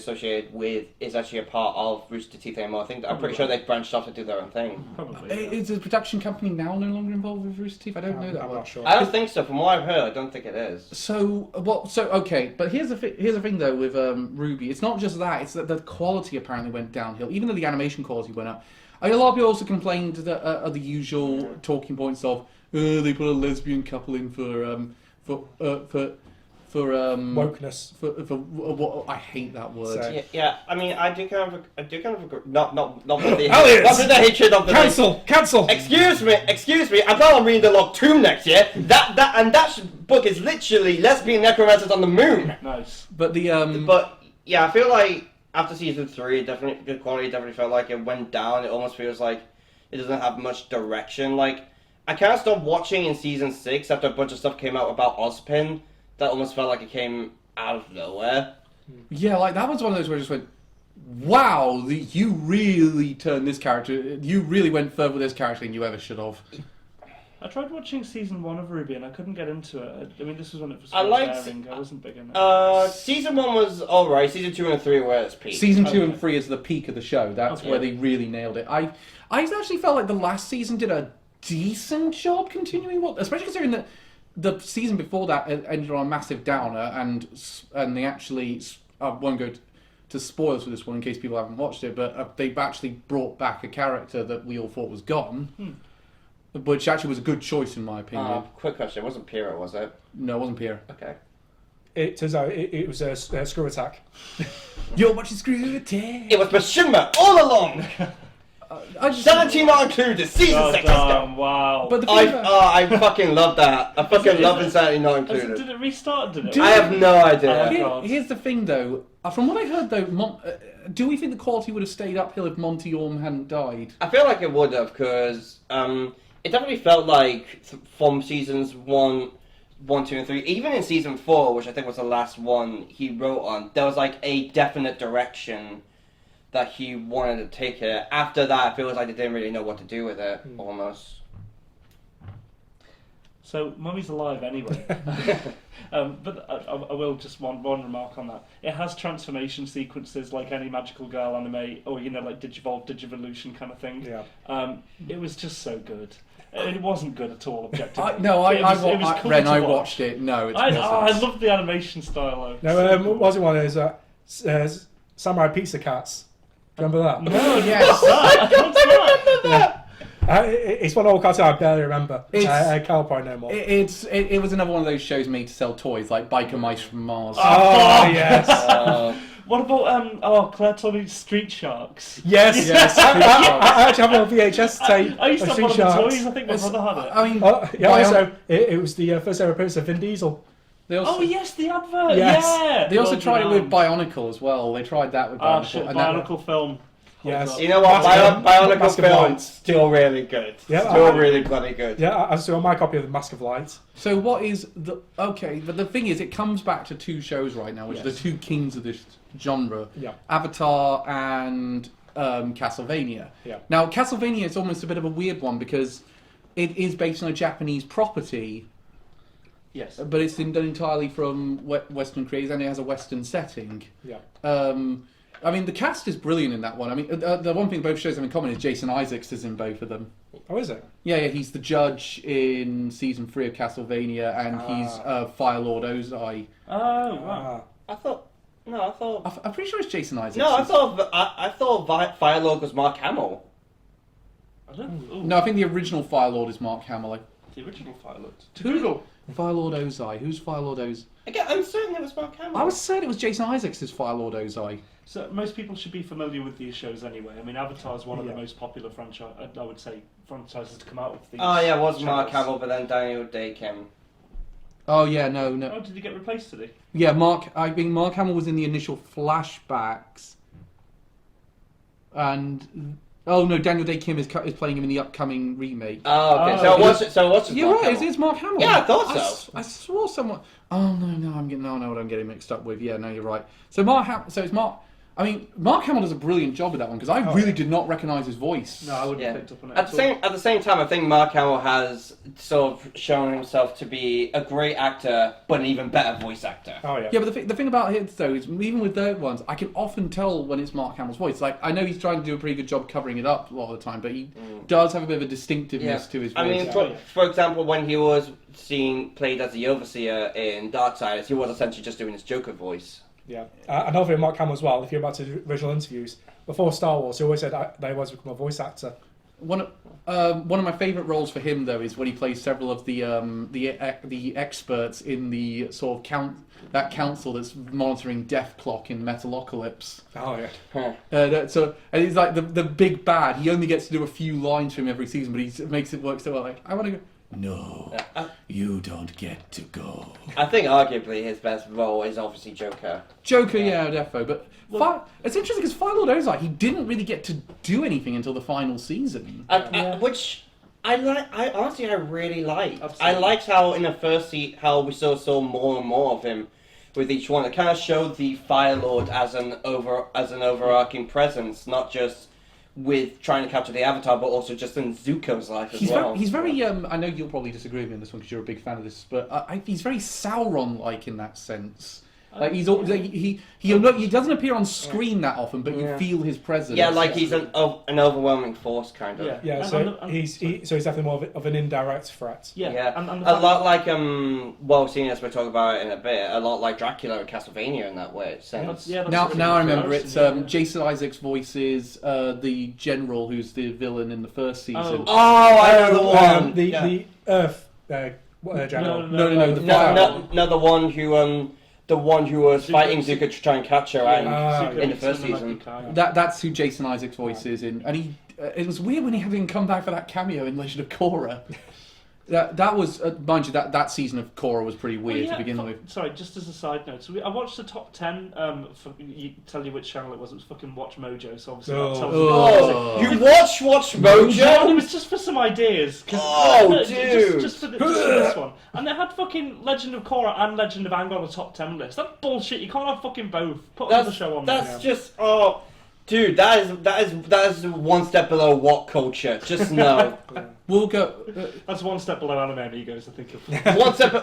is actually a part of Rooster Teeth anymore. I'm pretty sure they've branched off to do their own thing. Probably. Is the production company now no longer involved with Rooster Teeth? I don't know that. I'm not sure. I don't think so. From what I've heard, I don't think it is. So okay, but here's the thing though with RWBY. It's not just that; it's that the quality apparently went downhill. Even though the animation quality went up, a lot of people also complained that the usual talking points of they put a lesbian couple in for wokeness. For what I hate that word. So- Yeah. I mean, I do kind of agree. Not with the Elliot! not with the hatred of the Cancel. Excuse me. I plan on reading the log 2 next year. That book is literally lesbian necromancers on the moon. Nice. But But yeah, I feel like after season 3, definitely good quality. Definitely felt like it went down. It almost feels like it doesn't have much direction. Like I kind of stopped watching in season 6 after a bunch of stuff came out about Ozpin. That almost felt like it came out of nowhere. yeah, like that was one of those where I just went, wow, you really turned this character. You really went further with this character than you ever should have. I tried watching season 1 of RWBY and I couldn't get into it. I mean, this was when it was I first liked- airing. I wasn't big in it. Season 1 was alright. Season 2 and 3 were at its peak. Season 2 Okay. and 3 is the peak of the show. That's Okay. where they really nailed it. I actually felt like the last season did a decent job continuing what, especially considering that the season before that ended on a massive downer, and they actually, I won't go to spoilers for this one in case people haven't watched it, but they've actually brought back a character that we all thought was gone, which actually was a good choice in my opinion. Quick question. It wasn't Pyrrha, was it? No, it wasn't Pierre. Okay. It turns out it was a screw attack. You're watching Screw Attack. It was Bashima all along! Sanity not included, season 6, let's go! Wow. But the thing about- I fucking love that. I fucking love Insanity not included. Did it restart? Did it? I have no idea. Oh, God. Here's the thing, though. From what I heard, though, do we think the quality would have stayed uphill if Monty Orm hadn't died? I feel like it would have, because it definitely felt like from seasons 1, 2, and 3, even in season 4, which I think was the last one he wrote on, there was like a definite direction that he wanted to take it. After that, it feels like they didn't really know what to do with it, almost. So, Mummy's alive anyway. But I will just one remark on that. It has transformation sequences like any magical girl anime, or like Digivolve, Digivolution kind of thing. Yeah. It was just so good. It wasn't good at all, objectively. I cool Ren, to I watch. watched it. No, it I wasn't. love the animation style. Though. No, what was it one is Samurai Pizza Cats. Remember that? No, Yes. What's that? It's one old cartoon I barely remember. It's- Cal probably know more. It was another one of those shows made to sell toys, like Biker Mice from Mars. Oh, yes. What about Claire told me Street Sharks? Yes. Yes. I actually have it on VHS tape. I used to of have one Street of the Sharks. toys. I think my brother had it. I mean, Yeah, Bion- also, it was the first ever appearance of Vin Diesel. they also, Oh yes, the advert. Yes. Yeah. they also Well tried it done. with Bionicle as well. They tried that with Ah Bionicle. shit, and that- Bionicle film. Yes. Holds You up. know what? Bionicle Mask of film's Light. still really good. Yeah, Still really bloody good. Yeah, I saw my copy of the Mask of Light. So what is the okay? But the thing is, it comes back to two shows right now, which are the Yes. two kings of this genre: Yeah. Avatar and Castlevania. Yeah. Now, Castlevania is almost a bit of a weird one because it is based on a Japanese property, Yes. but it's done entirely from Western creators, and it has a Western setting. Yeah. I mean, the cast is brilliant in that one. I mean, the one thing both shows have in common is Jason Isaacs is in both of them. Oh, is it? Yeah, he's the judge in season 3 of Castlevania, and he's Fire Lord Ozai. Oh wow. Ah. I'm pretty sure it's Jason Isaacs. No, I thought Fire Lord was Mark Hamill. I don't. Ooh, No, I think the original Fire Lord is Mark Hamill. the original Pilot. Who? Fire Lord Ozai. Who's Fire Lord Ozai? Again, I'm certain it was Mark Hamill. I was certain it was Jason Isaacs as Fire Lord Ozai. So most people should be familiar with these shows anyway. I mean, Avatar is one of the Yeah. most popular franchise. I would say franchises to come out with these. Oh yeah, it was Mark shows. Hamill, but then Daniel Day came. Oh yeah, no. Oh, did he get replaced today? Yeah, I think Mark Hamill was in the initial flashbacks, and Oh no, Daniel Day Kim is playing him in the upcoming remake. Oh, okay. Oh, So what's his You're Mark right. Hamill? It's Mark Hamill. Yeah, I thought so. I swore someone. Oh no, I'm getting what I'm getting mixed up with. Yeah, no, you're right. So it's Mark. I mean, Mark Hamill does a brilliant job with that one because I really did not recognise his voice. No, I wouldn't Yeah. have picked up on it. At the same time, I think Mark Hamill has sort of shown himself to be a great actor, but an even better voice actor. Oh yeah. Yeah, but the thing about it though is even with those ones, I can often tell when it's Mark Hamill's voice. Like I know he's trying to do a pretty good job covering it up a lot of the time, but he does have a bit of a distinctiveness to his voice. I mean, for example, when he was played as the Overseer in Darksiders, he was essentially just doing his Joker voice. Yeah, another thing, Mark Hamill as well. If you're about to do original interviews before Star Wars, he always said that he was become a voice actor. One of my favourite roles for him though is when he plays several of the experts in the sort of council that's monitoring Death Clock in Metalocalypse. Oh yeah. And he's like the big bad. He only gets to do a few lines for him every season, but he makes it work so well. Like I want to go. No, you don't get to go. I think arguably his best role is obviously Joker. Joker, yeah, defo. But it's interesting because Fire Lord Ozai, he didn't really get to do anything until the final season. Which I like. I honestly really like. Absolutely. I liked how in the first how we saw more and more of him with each one. It kind of showed the Fire Lord as an overarching presence, not just with trying to capture the Avatar, but also just in Zuko's life as well. He's very. I know you'll probably disagree with me on this one because you're a big fan of this, but he's very Sauron-like in that sense. Like he doesn't appear on screen that often, but you feel his presence. Yeah, like he's an overwhelming force kind of. Yeah. Yeah, so he's definitely more of an indirect threat. Yeah. And A lot like well, seeing as we'll talk about it in a bit, a lot like Dracula and Castlevania in that way. Sense. Now I remember it's Jason Isaacs voices the general who's the villain in the first season. Oh, I know the one. The Earth general. No, the fire. No, the one who was fighting Zuko to try and catch her in the first season. That's who Jason Isaacs' voice is in, and he. It was weird when he hadn't come back for that cameo in Legend of Korra. That was, mind you, that season of Korra was pretty weird to begin with. Sorry, just as a side note, I watched the top 10. Tell you which channel it was. It was fucking Watch Mojo. So obviously that tells me. You watch Mojo? It was just for some ideas. Dude! Just for this one. And they had fucking Legend of Korra and Legend of Aang on the top 10 list. That's bullshit. You can't have fucking both. Put another show on there. That's just dude, that is one step below what culture. Just know. We'll go. That's one step below Anime Amigos, I think.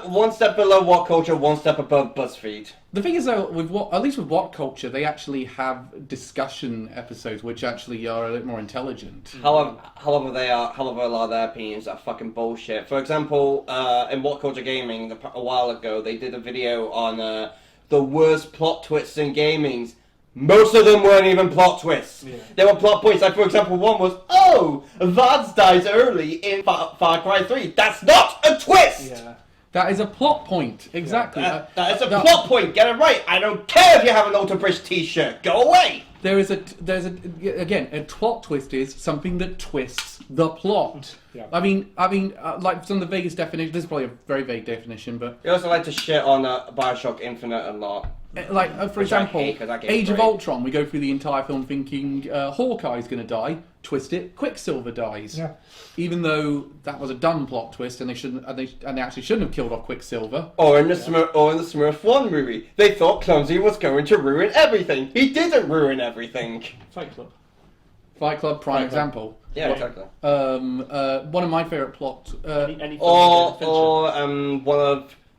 one step below what culture, one step above BuzzFeed. The thing is, though, at least with What Culture, they actually have discussion episodes which actually are a little more intelligent. However, a lot of their opinions are fucking bullshit. For example, in What Culture Gaming, a while ago, they did a video on the worst plot twists in gaming. Most of them weren't even plot twists. Yeah. They were plot points. Like, for example, one was, Vaz dies early in Far Cry 3. That's not a twist! Yeah. That is a plot point. Exactly. That is a plot point. Get it right. I don't care if you have an Alter Bridge t-shirt. Go away! There's a plot twist is something that twists the plot. Yeah. I mean, like some of the vaguest definition. This is probably a very vague definition, but you also like to shit on Bioshock Infinite a lot. Like for example, Age of Ultron. We go through the entire film thinking Hawkeye's going to die. Twist it, Quicksilver dies. Yeah. Even though that was a dumb plot twist, and they actually shouldn't have killed off Quicksilver. Or in the Smurf 1 movie, they thought Clumsy was going to ruin everything. He didn't ruin everything. Fight Club, prime example. Yeah, exactly. One of my favourite plots.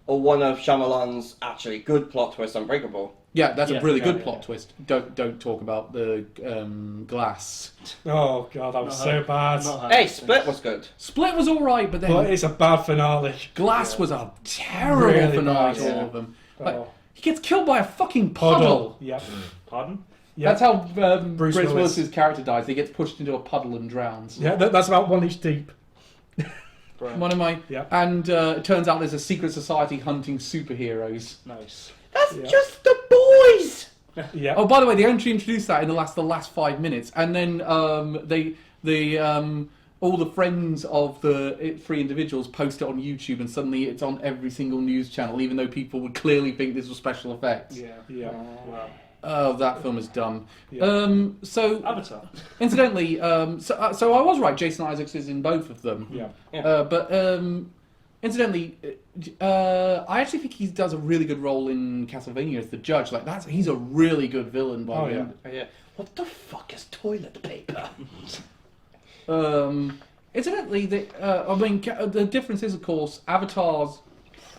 One of Shyamalan's actually good plot twists, Unbreakable. Yeah, that's a really good plot twist. Don't talk about the glass. Oh god, that was so bad. Hey, Split was good. Split was all right, but then it's a bad finale. Glass was a terrible finale to all of them. Like, he gets killed by a fucking puddle. Yep. Pardon? Yep. That's how Bruce Willis's character dies. He gets pushed into a puddle and drowns. Yeah, that's about 1 inch deep. One of my and it turns out there's a secret society hunting superheroes. Nice. That's just the boys. Yeah. Oh, by the way, they only introduced that in the last 5 minutes, and then they all the friends of the 3 individuals post it on YouTube, and suddenly it's on every single news channel, even though people would clearly think this was special effects. Yeah. Wow. Oh, that film is dumb. Yeah. So, Avatar. incidentally, so I was right. Jason Isaacs is in both of them. Yeah. But incidentally, I actually think he does a really good role in Castlevania as the judge. Like he's a really good villain by Oh, the yeah. end. Yeah. What the fuck is toilet paper? Incidentally, the difference is, of course, Avatar's.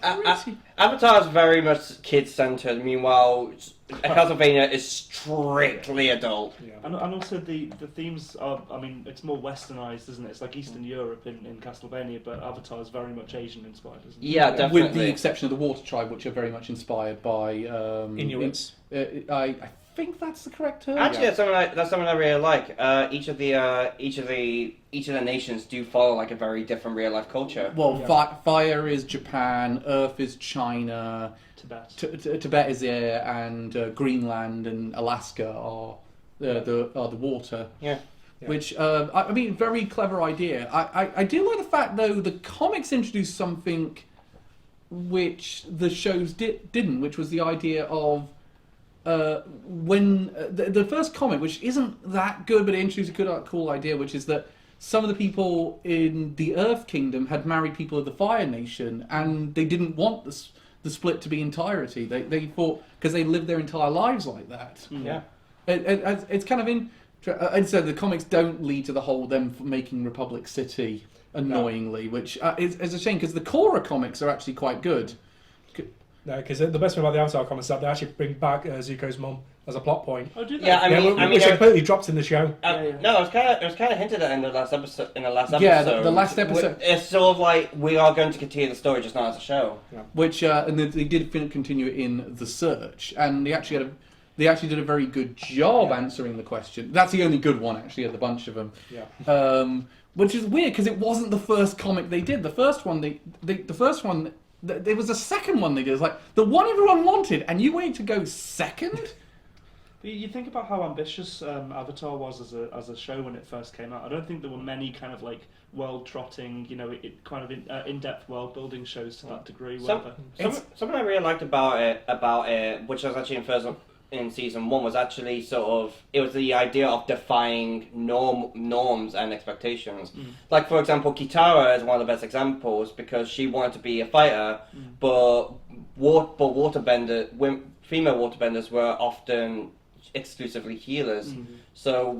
Avatar is very much kid-centered. Meanwhile, Castlevania is strictly adult. Yeah. And also the themes are, I mean, it's more westernized, isn't it? It's like Eastern Europe in Castlevania, but Avatar is very much Asian inspired, isn't it? Yeah, definitely. With the exception of the Water Tribe, which are very much inspired by Inuits. I think that's the correct term. Actually, that's something I really like. Each of the nations do follow like a very different real life culture. Well, Yeah. fire is Japan, earth is China, Tibet. Tibet is there, and Greenland and Alaska are the water. Yeah. Yeah. Which I mean, very clever idea. I do like the fact though the comics introduced something which the shows didn't, which was the idea of when the first comic, which isn't that good, but it introduced a good, cool idea, which is that some of the people in the Earth Kingdom had married people of the Fire Nation, and they didn't want the split to be entirety. They thought, because they lived their entire lives like that. Yeah. It's kind of and so the comics don't lead to the whole them making Republic City annoyingly, which is a shame because the Korra comics are actually quite good. No, because the best thing about the Avatar comics is that they actually bring back Zuko's mum as a plot point. Oh, do they? Yeah, I mean, which completely dropped in the show. No, it was kind of hinted at in the last episode. Yeah, the last episode. It's sort of like we are going to continue the story, just not as a show. Which and they did continue it in The Search, and they actually did a very good job answering the question. That's the only good one actually of the bunch of them. Yeah. Which is weird because it wasn't the first comic they did. The first one there was a second one they did. It was like the one everyone wanted, and you waited to go second. But you think about how ambitious Avatar was as a show when it first came out. I don't think there were many kind of like world-trotting, kind of in-depth world-building shows to that degree. Something I really liked about it, which was actually in season 1, was actually it was the idea of defying norms and expectations. Like, for example, Kitara is one of the best examples because she wanted to be a fighter, but female waterbenders were often exclusively healers. So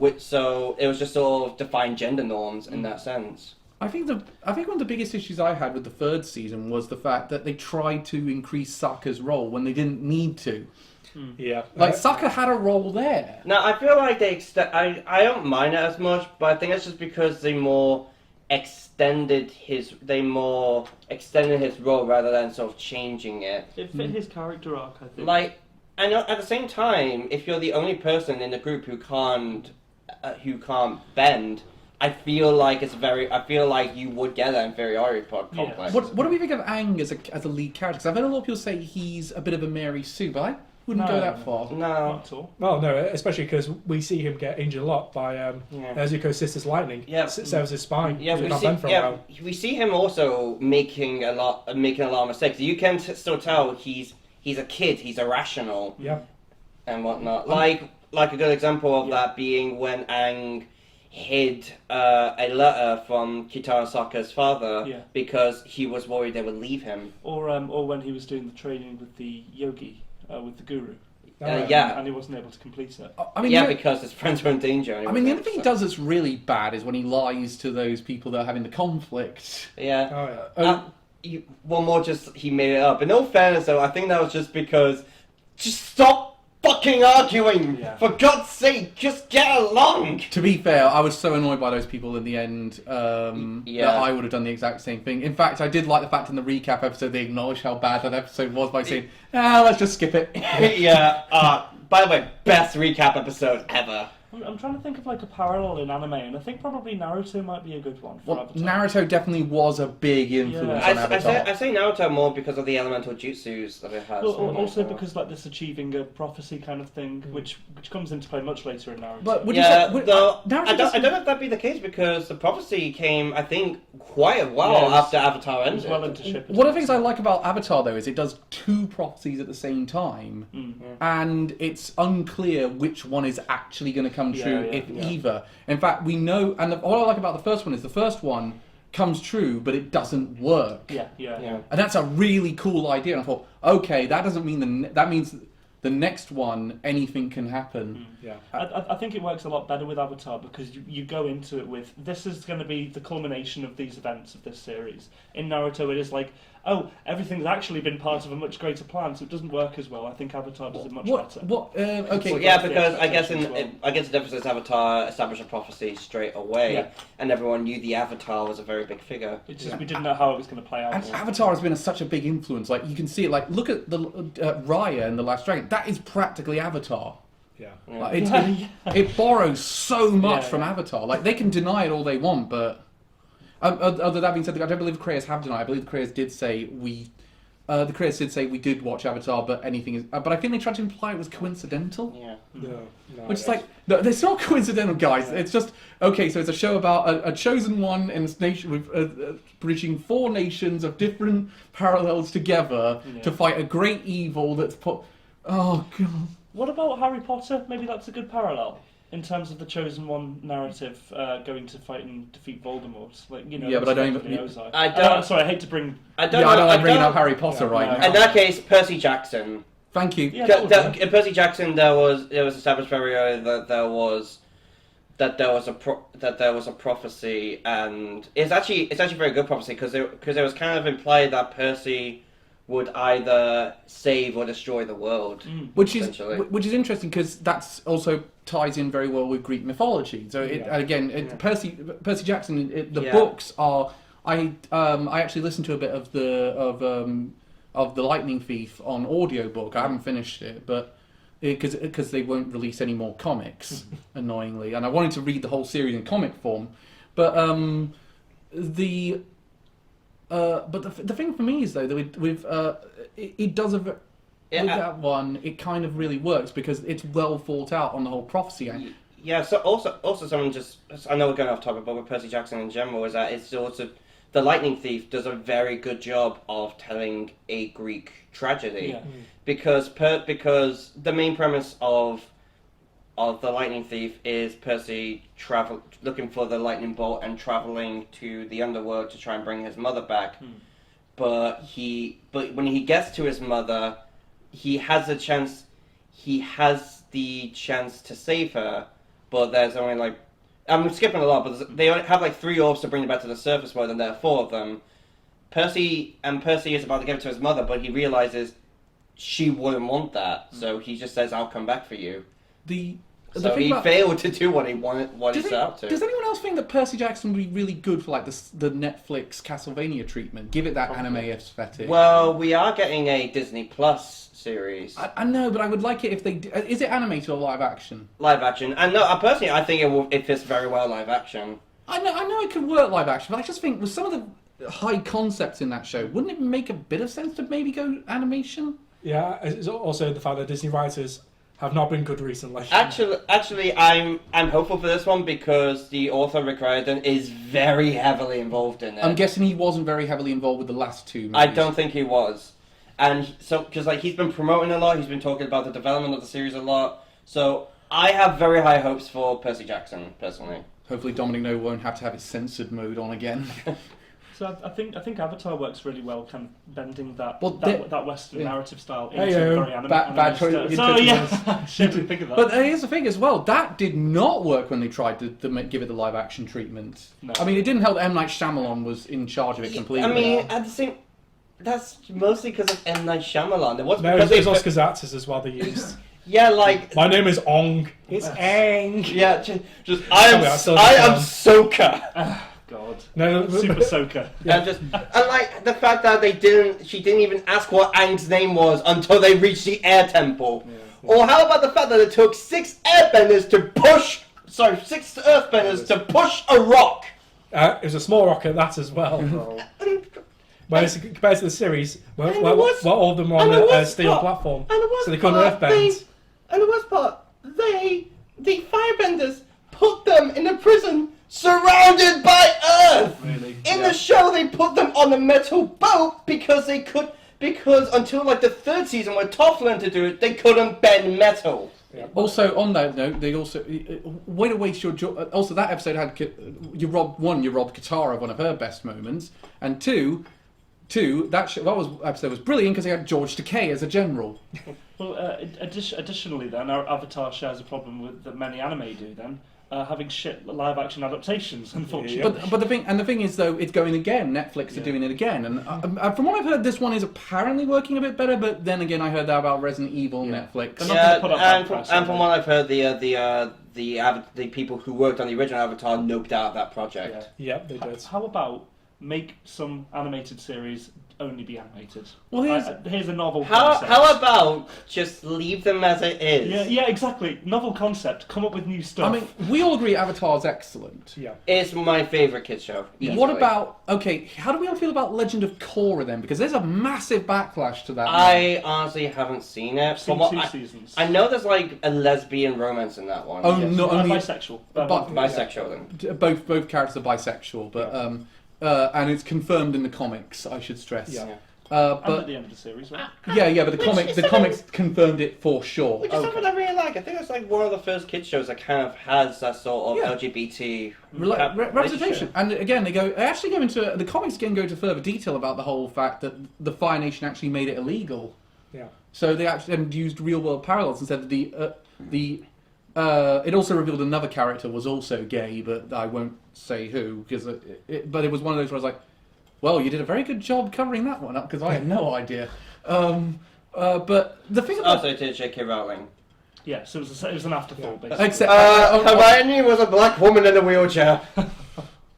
it was just sort of defying gender norms in that sense. I think one of the biggest issues I had with the third season was the fact that they tried to increase Sokka's role when they didn't need to. Yeah. Like Sokka had a role there. Now I feel like I don't mind it as much, but I think it's just because they more extended his role rather than sort of changing it. It fit his character arc, I think. Like, and at the same time, if you're the only person in the group who can't bend, I feel like you would get that inferiority complex. What do we think of Aang as a lead character? Because I've heard a lot of people say he's a bit of a Mary Sue, but I wouldn't go that far. No. Not at all. Well, no, especially because we see him get injured a lot by Zuko's sister's lightning. Yeah. Severs his spine. Yeah, we see him also making a lot of mistakes. You can still tell he's a kid. He's irrational. Yeah. And whatnot. Like a good example of that being when Aang hid a letter from Kitara Sokka's father because he was worried they would leave him. Or when he was doing the training with the yogi, with the guru. And he wasn't able to complete it. I mean, because his friends were in danger. I mean, the other thing he does that's really bad is when he lies to those people that are having the conflict. Yeah. Oh, yeah. He made it up. In all fairness, though, I think that was just because just stop fucking arguing! Yeah. For God's sake, just get along! To be fair, I was so annoyed by those people in the end that I would have done the exact same thing. In fact, I did like the fact in the recap episode they acknowledged how bad that episode was by saying, let's just skip it. Yeah. By the way, best recap episode ever. I'm trying to think of like a parallel in anime, and I think probably Naruto might be a good one for Well, Avatar. Naruto definitely was a big influence Yeah. on Avatar. I say Naruto more because of the elemental jutsus that it has. Well, also because like this achieving a prophecy kind of thing, which comes into play much later in Naruto. But would yeah, you say, though, Naruto I don't doesn't- know if that'd be the case because the prophecy came, I think, quite a while Yeah, it was- after Avatar it was ended. well into Shippuden. One of the things I like about Avatar, though, is it does two prophecies at the same time, and it's unclear which one is actually going to come Yeah, true, yeah, if yeah. either. In fact, we know, and what I like about the first one is the first one comes true, but it doesn't work. Yeah. And that's a really cool idea. And I thought, okay, that doesn't mean that means the next one, anything can happen. Yeah. I think it works a lot better with Avatar because you go into it with this is going to be the culmination of these events of this series. In Naruto, it is like, oh, everything's actually been part of a much greater plan, so it doesn't work as well. I think Avatar does it much better. Okay. Well, yeah, the because I guess expectations I guess the difference is Avatar established a prophecy straight away, Yeah. and everyone knew the Avatar was a very big figure. It's just we didn't know how it was going to play out. And Avatar has been such a big influence. Like you can see it. Like look at the Raya and the Last Dragon. That is practically Avatar. Yeah. Like, it borrows so much Yeah, from yeah. Avatar. Like they can deny it all they want, but other that being said, I don't believe the creators have denied. I believe the creators did say we. The creators did say we did watch Avatar, but anything is. But I think they tried to imply it was coincidental. Yeah. No, Which is like, no, it's not coincidental, guys. It's just okay. So it's a show about a chosen one in a nation with bridging four nations of different parallels together to fight a great evil that's put. Oh god. What about Harry Potter? Maybe that's a good parallel in terms of the Chosen One narrative going to fight and defeat Voldemort. Like Yeah, but I don't even- Ozai. I don't- I'm sorry, I hate to bring. I don't Yeah, know. I don't like bringing don't- up Harry Potter Yeah, right no. now. In that case, Percy Jackson. Thank you. Yeah, that would work. In Percy Jackson, it was established very early that there was a prophecy, and it's actually a very good prophecy because it was kind of implied that Percy would either save or destroy the world. Which is essentially. interesting because that's also ties in very well with Greek mythology. So Percy Jackson. The books are. I actually listened to a bit of the Lightning Thief on audiobook. I haven't finished it, but because they won't release any more comics, annoyingly, and I wanted to read the whole series in comic form, but the thing for me is though that with it does with that one it kind of really works because it's well thought out on the whole prophecy. Yeah. So also someone just I know we're going off topic, but with Percy Jackson in general is that it's also the Lightning Thief does a very good job of telling a Greek tragedy because the main premise of the Lightning Thief is Percy looking for the lightning bolt and traveling to the underworld to try and bring his mother back. But when he gets to his mother, he has the chance to save her, but there's only like I'm skipping a lot, but they only have like 3 orbs to bring them back to the surface world, and there are 4 of them. Percy is about to give it to his mother, but he realizes she wouldn't want that, so he just says, "I'll come back for you." So he failed to do what he set out to. Does anyone else think that Percy Jackson would be really good for like the Netflix Castlevania treatment? Give it that anime aesthetic. Well, we are getting a Disney Plus series. I know, but I would like it if they. Is it animated or live action? Live action. And no, personally, I think it fits very well live action. I know it could work live action, but I just think with some of the high concepts in that show, wouldn't it make a bit of sense to maybe go animation? Yeah, it's also the fact that Disney writers have not been good recently. Actually, I'm hopeful for this one because the author Rick Riordan is very heavily involved in it. I'm guessing he wasn't very heavily involved with the last 2 movies. I don't think he was, and so because like he's been promoting a lot, he's been talking about the development of the series a lot. So I have very high hopes for Percy Jackson personally. Hopefully, Dominic No won't have to have his censored mode on again. So I think Avatar works really well, kind of bending that Western yeah. narrative style into Hey-o. very anime. Bad choice. So yeah, shit, didn't think of that. But here's the thing as well, that did not work when they tried to give it the live action treatment. No. I mean, it didn't help that M. Night Shyamalan was in charge of it completely. I mean, at the same, that's mostly because of M. Night Shyamalan. It was No, because there's Oscar's actors as well they used. yeah, like My name is Ong. It's Aang. yeah, just I am Sokka. God, No, Super Soaker. And like the fact that she didn't even ask what Aang's name was until they reached the Air Temple. Yeah. Or how about the fact that it took 6 Airbenders to push, 6 Earthbenders to push a rock? It was a small rock at that as well. Whereas compared to the series, where all of them were on a steel platform, so they couldn't earthbend. And the worst part, the Firebenders put them in a prison surrounded by Earth. Really? In the show, they put them on a metal boat because until like the 3rd season where Toph learned to do it, they couldn't bend metal. Yeah. Also, on that note, they also way to waste your also that episode had you robbed Katara of one of her best moments, and two that episode was brilliant because they had George Takei as a general. Well, additionally, then our Avatar shares a problem with that many anime do. Then having shit live-action adaptations, unfortunately. But the thing is though, it's going again. Netflix are doing it again, and from what I've heard, this one is apparently working a bit better. But then again, I heard that about Resident Evil Netflix. And from what I've heard, the people who worked on the original Avatar noped out that project. Yeah, they did. How about make some animated series only be animated? Well, here's a novel How concept. how about just leave them as it is? Yeah, exactly. Novel concept. Come up with new stuff. I mean, we all agree Avatar's excellent. Yeah. It's my favourite kids show. Yeah. What about how do we all feel about Legend of Korra then? Because there's a massive backlash to that. I honestly haven't seen it. I've seen From what 2 I- seasons. I know there's like a lesbian romance in that one. Oh, Yes. not only bisexual. Bisexual then. both characters are bisexual, but and it's confirmed in the comics. I should stress. Yeah. And But at the end of the series, right? yeah, but Which the is comics confirmed it for sure. Which is something I really like. I think it's like one of the first kids shows that kind of has that sort of Yeah. LGBT Representation, and again, they actually go into the comics. Again, go into further detail about the whole fact that the Fire Nation actually made it illegal. Yeah. So they actually used real world parallels and said that it also revealed another character was also gay, but I won't say who because but it was one of those where I was like, well, you did a very good job covering that one up because I had no idea. But the thing about Also did J.K. Rowling. Yeah, so it was an afterthought, basically. except Hermione was a black woman in a wheelchair.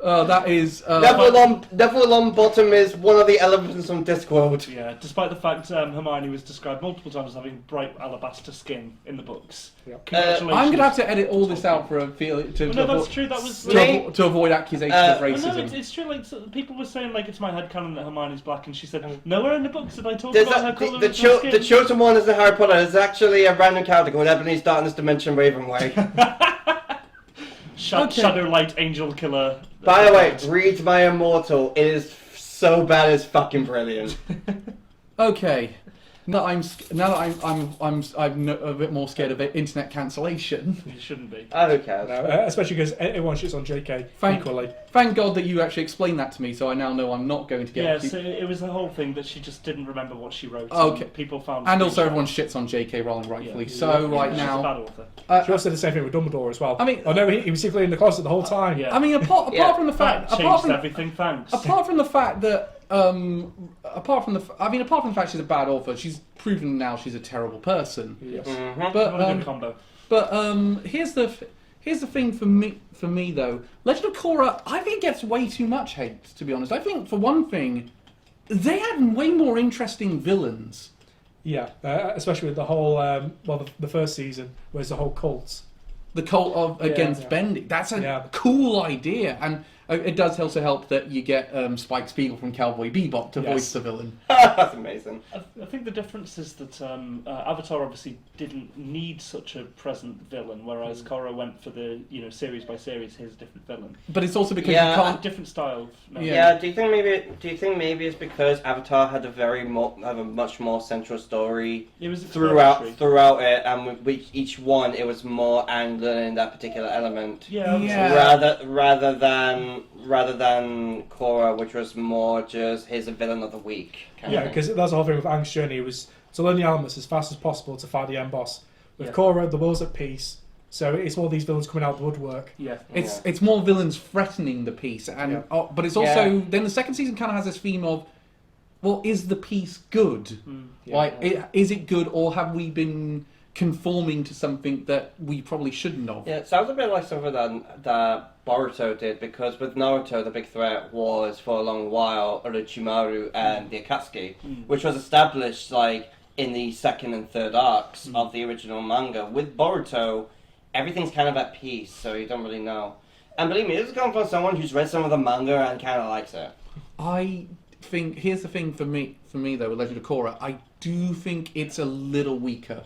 that is Neville Longbottom is one of the elements from Discworld. Yeah, despite the fact Hermione was described multiple times as having bright alabaster skin in the books. Yeah. Congratulations. I'm gonna have to edit all this out for a feel to Well, no, that's true. That was. to avoid accusations of Well, racism. no, it's true. Like people were saying, like it's my headcanon that Hermione's black, and she said nowhere in the books did I talk There's about her a, colour the, of her skin. the chosen one is in Harry Potter. It's actually a random character called Ebony's Darkness Dimension Ravenway. Shadow Light Angel Killer. By the way, read my Immortal. It is so bad, it's fucking brilliant. Okay, now I'm a bit more scared of internet cancellation. You shouldn't be. Who cares? Especially because everyone shits on JK equally. Thank God that you actually explained that to me, so I now know I'm not going to get. Yeah, so it was the whole thing that she just didn't remember what she wrote. Okay. And people found. And also, everyone shits on J.K. Rowling rightfully. Yeah. So right She's a now, bad author. She also did the same thing with Dumbledore as well. I mean- oh no, he was secretly in the closet the whole time. Yeah. I mean, apart from the fact, That changed everything. Thanks. apart from the fact that, apart from the fact she's a bad author, she's proven now she's a terrible person. Yes. Mm-hmm. But What a good combo. here's the thing for me though. Legend of Korra, I think it gets way too much hate. To be honest, I think for one thing, they had way more interesting villains. Yeah, especially with the whole, the first season, where it's the whole cult. The cult of against bending. That's a cool idea, and it does also help that you get Spike Spiegel from Cowboy Bebop to voice the villain. That's amazing. I think the difference is that Avatar obviously didn't need such a present villain, whereas Korra went for the series by series. Here's a different villain. But it's also because Yeah. you can't. Different style. Yeah. Do you think maybe it's because Avatar had a much more central story It was throughout exploratory. it, and with each one it was more angular in that particular element. Yeah. Yeah. Rather than Korra, which was more just here's a villain of the week. Kind Yeah, of thing. because that's the whole thing with Aang's journey, was to learn the elements as fast as possible to fight the end boss. With Yeah. Korra, the world's at peace, so it's more these villains coming out of the woodwork. Yeah. It's more villains threatening the peace, and but it's also then the second season kind of has this theme of, well, is the peace good? Is it good, or have we been conforming to something that we probably shouldn't have? Yeah, it sounds a bit like something that Boruto did, because with Naruto the big threat was for a long while Orochimaru and the Akatsuki, which was established like in the second and third arcs of the original manga. With Boruto, everything's kind of at peace, so you don't really know. And believe me, this is coming from someone who's read some of the manga and kind of likes it. I think here's the thing for me though with Legend of Korra. I do think it's a little weaker.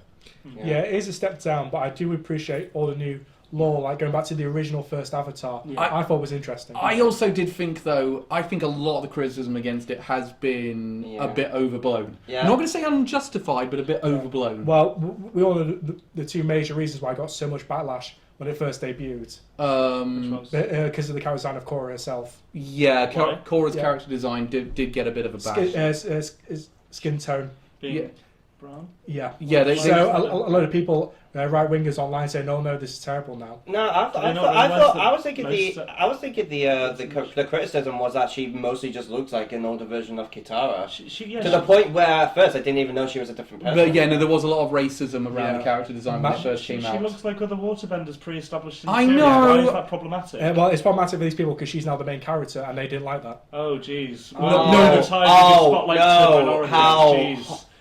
Yeah, it is a step down, but I do appreciate all the new lore, like going back to the original first Avatar. Yeah. I thought was interesting. I also did think though, I think a lot of the criticism against it has been a bit overblown. Yeah. I'm not going to say unjustified, but a bit overblown. Well, we all know the two major reasons why I got so much backlash when it first debuted. Because of the character design of Korra herself. Yeah, Why? Korra's character design did get a bit of a bash. Skin tone. Being brown. Yeah. Yeah, So a lot of people, right wingers online, say, "No, this is terrible now." No, I was thinking the criticism was that she mostly just looks like an older version of Kitara. To the point where at first I didn't even know she was a different person. But yeah, no, there was a lot of racism around the character design when it first She came out. looks like other waterbenders pre-established in the I series. know. Why is that problematic? Well, it's problematic for these people because she's now the main character, and they didn't like that. Oh, jeez. No.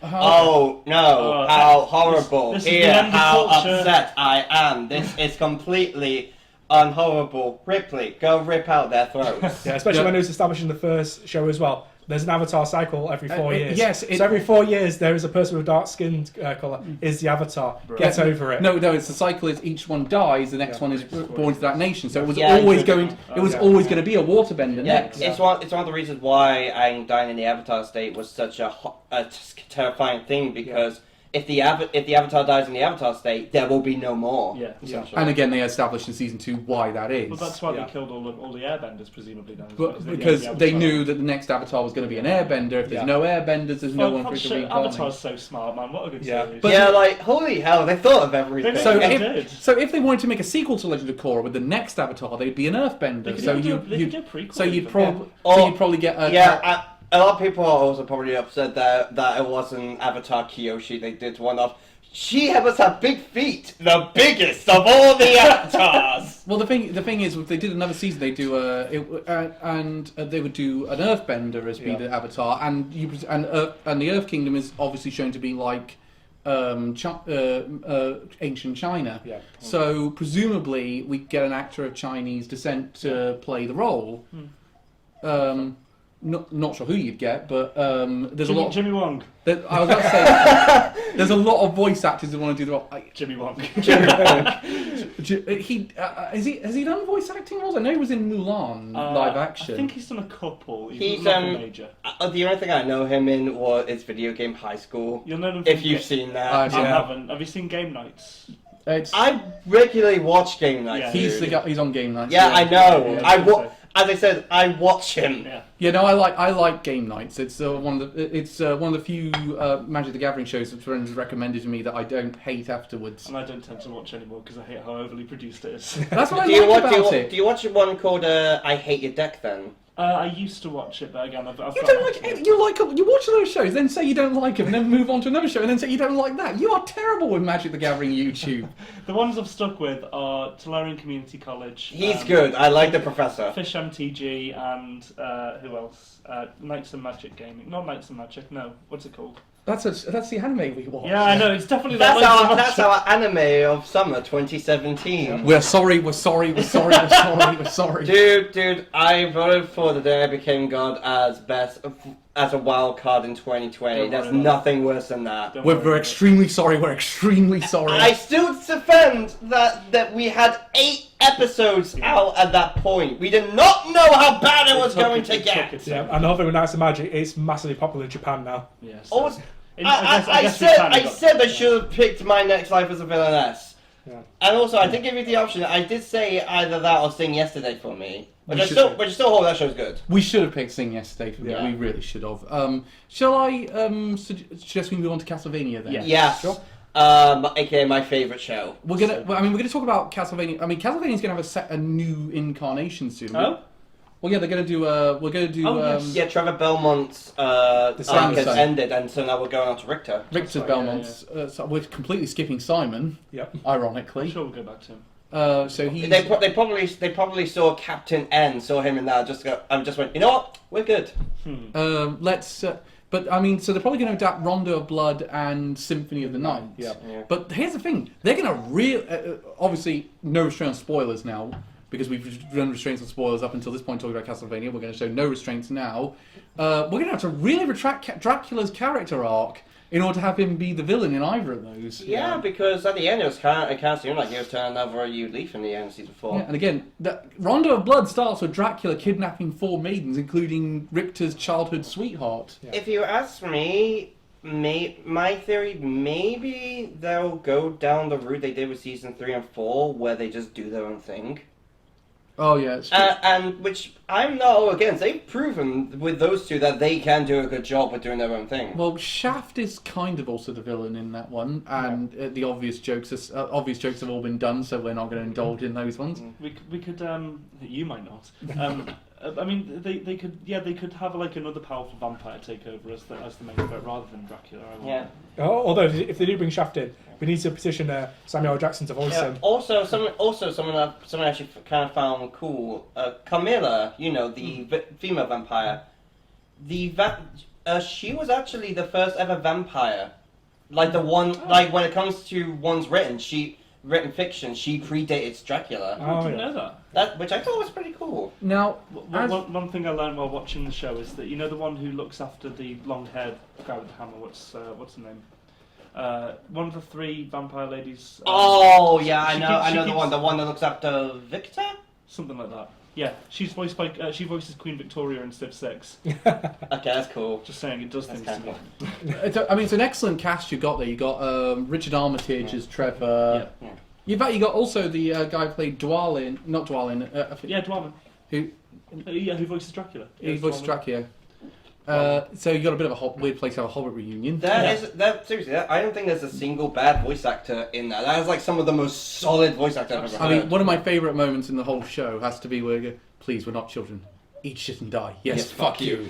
Oh no, how horrible. This is Here, the end of how culture. upset I am. This is completely unhorrible. Ripley, go rip out their throats. Yeah, especially when it was established in the first show as well. There's an Avatar cycle every 4 years. yes, so every 4 years there is a person with dark skin colour is the Avatar. Get over it. No, it's the cycle is each one dies, the next one is born to that nation. So it was Yeah, always you- going. It was always going to be a waterbender Yeah, next. it's one of the reasons why Aang dying in the Avatar state was such a terrifying thing, because if the Avatar dies in the Avatar state, there will be no more. Yeah. essentially. And again, they established in season 2 why that is. But that's why they killed all the airbenders, presumably. Then, But because they knew that the next Avatar was going to be an airbender. If there's no airbenders, there's no one for it to reincarnate. Avatar's so smart, man. What a good Yeah. series. But- yeah, like holy hell, they thought of everything. So So did. if they wanted to make a sequel to Legend of Korra with the next Avatar, they'd be an Earthbender. They could So do a you'd prequel so you'd even. probably Or- you'd probably get a a lot of people are also probably upset that it wasn't Avatar Kyoshi. They did one of. She must have big feet, the biggest of all the avatars. Well, the thing is, if they did another season, they do they would do an Earthbender as be the Avatar, and the Earth Kingdom is obviously shown to be like ancient China. Yeah. So presumably we get an actor of Chinese descent to play the role. Not sure who you'd get, but there's a lot. Jimmy Wong. I was about to say there's a lot of voice actors who want to do the role. Jimmy Wong. Has he done voice acting roles? I know he was in Mulan live action. I think he's done a couple. He's not a major. The only thing I know him in is video game High School. You'll know him If from you've seen that. I haven't. Have you seen Game Nights? I regularly watch Game Nights. Yeah. He's the guy. He's on Game Nights. Yeah, I know. Yeah, as I said, I watch him. Yeah. Yeah, no, I like Game Nights. It's one of the few Magic the Gathering shows that friends recommended to me that I don't hate afterwards. And I don't tend to watch anymore because I hate how overly produced it is. That's what I Do you like watch? about it. Do you watch one called "I Hate Your Deck"? Then I used to watch it, but again, I've You don't like you watch those shows, then say you don't like them, and then move on to another show, and then say you don't like that. You are terrible with Magic the Gathering YouTube. The ones I've stuck with are Tolarian Community College. he's good. I like the professor. Fish MTG and who else? Knights and Magic Gaming. Not Knights and Magic. No, what's it called? That's the anime we watch. Yeah, I know. It's definitely That's Knights and our Magic. anime of summer 2017. We're sorry. Dude, I voted for the day I became God as a wild card in 2020. Don't There's worry about nothing worse than that. Don't we're worry about extremely sorry. We're extremely sorry. I still defend that we had 8 episodes out at that point. We did not know how bad it was going to get. Yeah, and the whole thing with Knights of Magic, it's massively popular in Japan now. Yeah, Oh, so- I said I should have picked My Next Life as a Villainess. Yeah. And also, I did give you the option. I did say either that or Sing Yesterday for me. Which You I should still hold that show's good. We should have picked Sing Yesterday for me. Yeah. We really should have. Shall I suggest we move on to Castlevania then? Yeah. Yes. Sure. AKA my favourite show. We're gonna talk about Castlevania. I mean, Castlevania's gonna have a new incarnation soon. Oh? Well, yeah, they're gonna do. We're gonna do. Oh, yes. Yeah, Trevor Belmont's arc has Simon. ended, and so now we're going on to Richter. Richard Sorry, Belmont's. So we're completely skipping Simon, Yep. I'm ironically. sure we'll go back to him. So he's. They probably saw Captain N, saw him in that. Just went. You know what? We're good. Let's. But I mean, so they're probably going to adapt Rondo of Blood and Symphony of the Night. Yeah. But here's the thing: they're going to obviously no restraint on spoilers now because we've done restraints on spoilers up until this point talking about Castlevania. We're going to show no restraints now. We're going to have to really retract Dracula's character arc in order to have him be the villain in either of those. Yeah, because at the end it kind of seemed like he was turning over a new leaf in the end of season 4. Yeah, and again, Rondo of Blood starts with Dracula kidnapping 4 maidens, including Richter's childhood sweetheart. Yeah. If you ask me, my theory, maybe they'll go down the route they did with season 3 and 4, where they just do their own thing. Oh yeah, it's And which I'm not all against. They've proven with those two that they can do a good job with doing their own thing. well, Shaft is kind of also the villain in that one, and the obvious jokes have all been done, so we're not going to indulge in those ones. We could you might not. I mean, they could have like another powerful vampire take over as the main threat rather than Dracula. I Yeah. Although if they do bring Shaft in, we need to petition Samuel L. Jackson to voice him. Also, someone actually kind of found cool. Camilla, the female vampire. She was actually the first ever vampire. Like the one, like when it comes to one's written fiction, she predated Dracula. I didn't know That, which I thought was pretty cool. Now, One thing I learned while watching the show is that the one who looks after the long-haired guy with the hammer. What's her name? One of the 3 vampire ladies. Oh yeah, I she know. keeps- I she know keeps- the one that looks after Victor. Something like that. Yeah, she's voiced by she voices Queen Victoria in Civ 6. Okay, that's cool. Just saying, it does That's things to me. it's an excellent cast you got there. You got Richard Armitage as Trevor. Yeah. In fact, you got also the guy who played not Dwalin. Yeah, Dwarven. Who Who voices Dracula? he voiced Dwarven. Dracula. So you got a bit of a weird place to have a Hobbit reunion. Seriously, I don't think there's a single bad voice actor in that. That is like some of the most solid voice actors I've ever I heard. mean, one of my favourite moments in the whole show has to be where you go, please, we're not children. Eat shit and die. Yes, fuck you.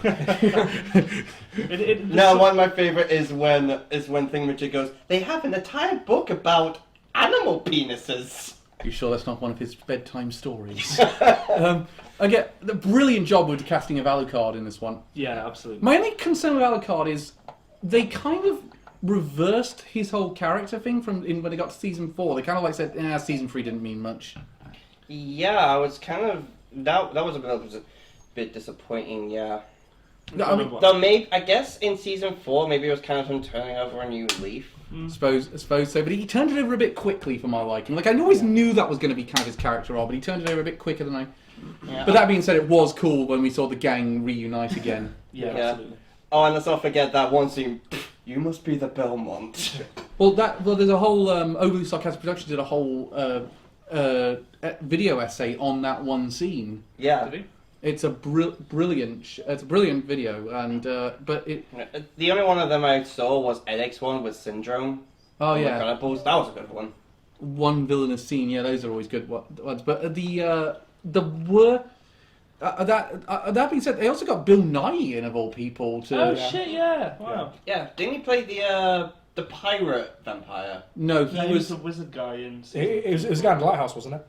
No, one of my favorite is when Thingamager goes, they have an entire book about animal penises. You sure that's not one of his bedtime stories? Again, the brilliant job with the casting of Alucard in this one. Yeah, absolutely. My only concern with Alucard is they kind of reversed his whole character thing when they got to season 4. They kind of like said, season 3 didn't mean much. Yeah, I was kind of that was a bit disappointing. Yeah. No, I mean, Though maybe I guess in season 4 maybe it was kind of him turning over a new leaf. I suppose so, but he turned it over a bit quickly for my liking. Like I always knew that was going to be kind of his character arc, but he turned it over a bit quicker than I. Yeah. But that being said, it was cool when we saw the gang reunite again. Yeah, Yeah. absolutely. Oh, and let's not forget that one scene. You must be the Belmont. Well, there's a whole Overly Sarcastic Productions did a whole video essay on that one scene. Yeah. Did he? It's a brilliant video, and but it. The only one of them I saw was Edic's one with Syndrome. Oh The yeah, Cannibals. That was a good one. one villainous scene. Yeah, those are always good ones. But that being said, they also got Bill Nighy in of all people to. Oh shit! Yeah. Wow. Yeah. Didn't he play the pirate vampire? No, He was a wizard guy in. It was a guy in the lighthouse, wasn't it?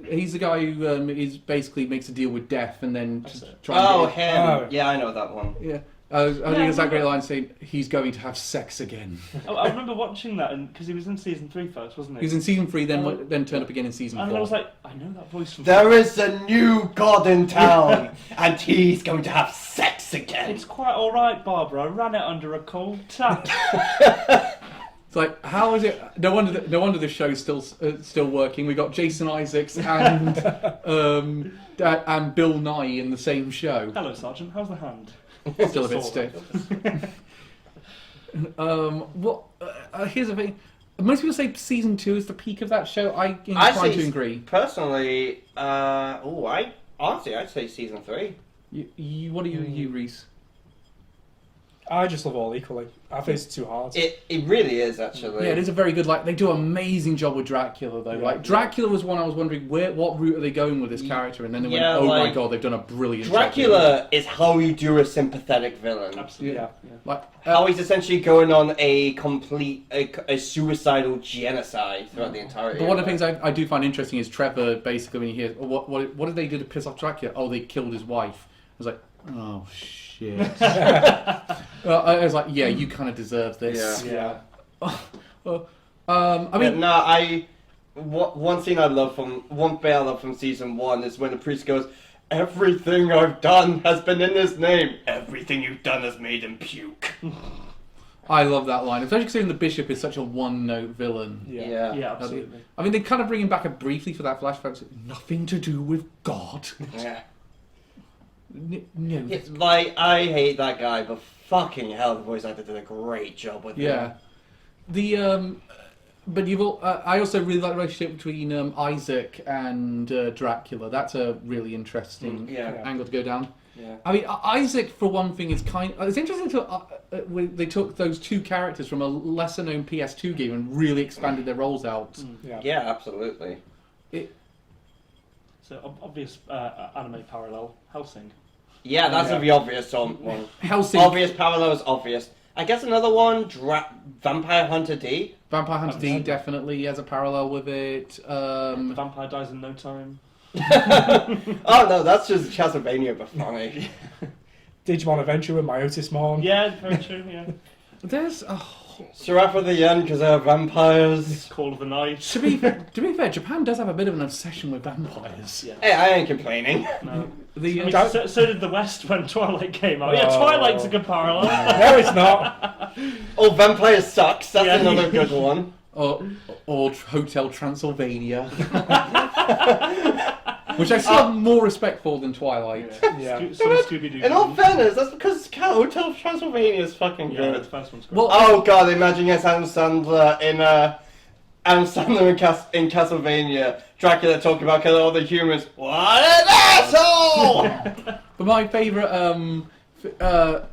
He's the guy who is basically makes a deal with death and then That's it. trying Oh, to him. Oh. Yeah, I know that one. yeah. I think it's that great line saying he's going to have sex again. I remember watching that because he was in season 3 first, wasn't he? He was in season 3, then turned up again in season 4. And I was like, I know that voice from. There is a new god in town, and he's going to have sex again. It's quite all right, Barbara. I ran it under a cold tap. It's like, how is it? No wonder the show's still working. We got Jason Isaacs and Bill Nighy in the same show. Hello, Sergeant. How's the hand? Still a bit Sort stiff. Here's the thing. Most people say season 2 is the peak of that show. I incline to agree. Personally, I'd say season 3. What do you, Reese? I just love all equally. I think it's too hard. It really is actually. Yeah, it is a very good. Like they do an amazing job with Dracula though. Yeah. Like Dracula was one I was wondering what route are they going with this character, and then they went, Yeah, oh my like, god, they've done a brilliant Dracula is how you do a sympathetic villain. Absolutely. Yeah. Like How he's essentially going on a suicidal genocide throughout the entire. But one of the things I do find interesting is Trevor basically when he hears what did they do to piss off Dracula? Oh, they killed his wife. I was like, Oh shit. Well, I was like, yeah, you kind of deserve this. Yeah. I mean, One scene I love one bit I love from season 1 is when the priest goes, "Everything I've done has been in his name. Everything you've done has made him puke." I love that line, especially considering the bishop is such a one-note villain. Yeah, absolutely. I mean, they kind of bring him back briefly for that flashback. So, nothing to do with God. Yeah. No. It's like, I hate that guy, but fucking hell, the voice actor did a great job with him. Yeah. But I also really like the relationship between Isaac and Dracula. That's a really interesting angle to go down. Yeah. I mean, Isaac, for one thing, is it's interesting they took those two characters from a lesser-known PS2 game and really expanded their roles out. Yeah, absolutely. So obvious anime parallel, Hellsing. Yeah, that's the obvious one. Hellsing. Obvious parallel is obvious. I guess another one, Vampire Hunter D. Vampire Hunter D definitely has a parallel with it. The vampire dies in no time. Oh no, that's just Castlevania, but funny. Digimon Adventure with Myotismon. Yeah, very true. Yeah. There's Seraph of the End because they're vampires. Call of the Night. to be fair, Japan does have a bit of an obsession with vampires. Yeah. Hey, I ain't complaining. No. The So did the West when Twilight came out. Yeah, Twilight's a good parallel. No, it's not. Oh, Vampire Sucks. That's Yeah. another good one. or Hotel Transylvania, which I still have more respect for than Twilight. Yeah. Scooby-Doo. In all fairness, that's because Hotel Transylvania is fucking Yeah, good. the first one's great. Well, Oh god, imagine yes, Adam Sandler in Castlevania, Dracula talking about killing all the humans. What an asshole! but my favourite,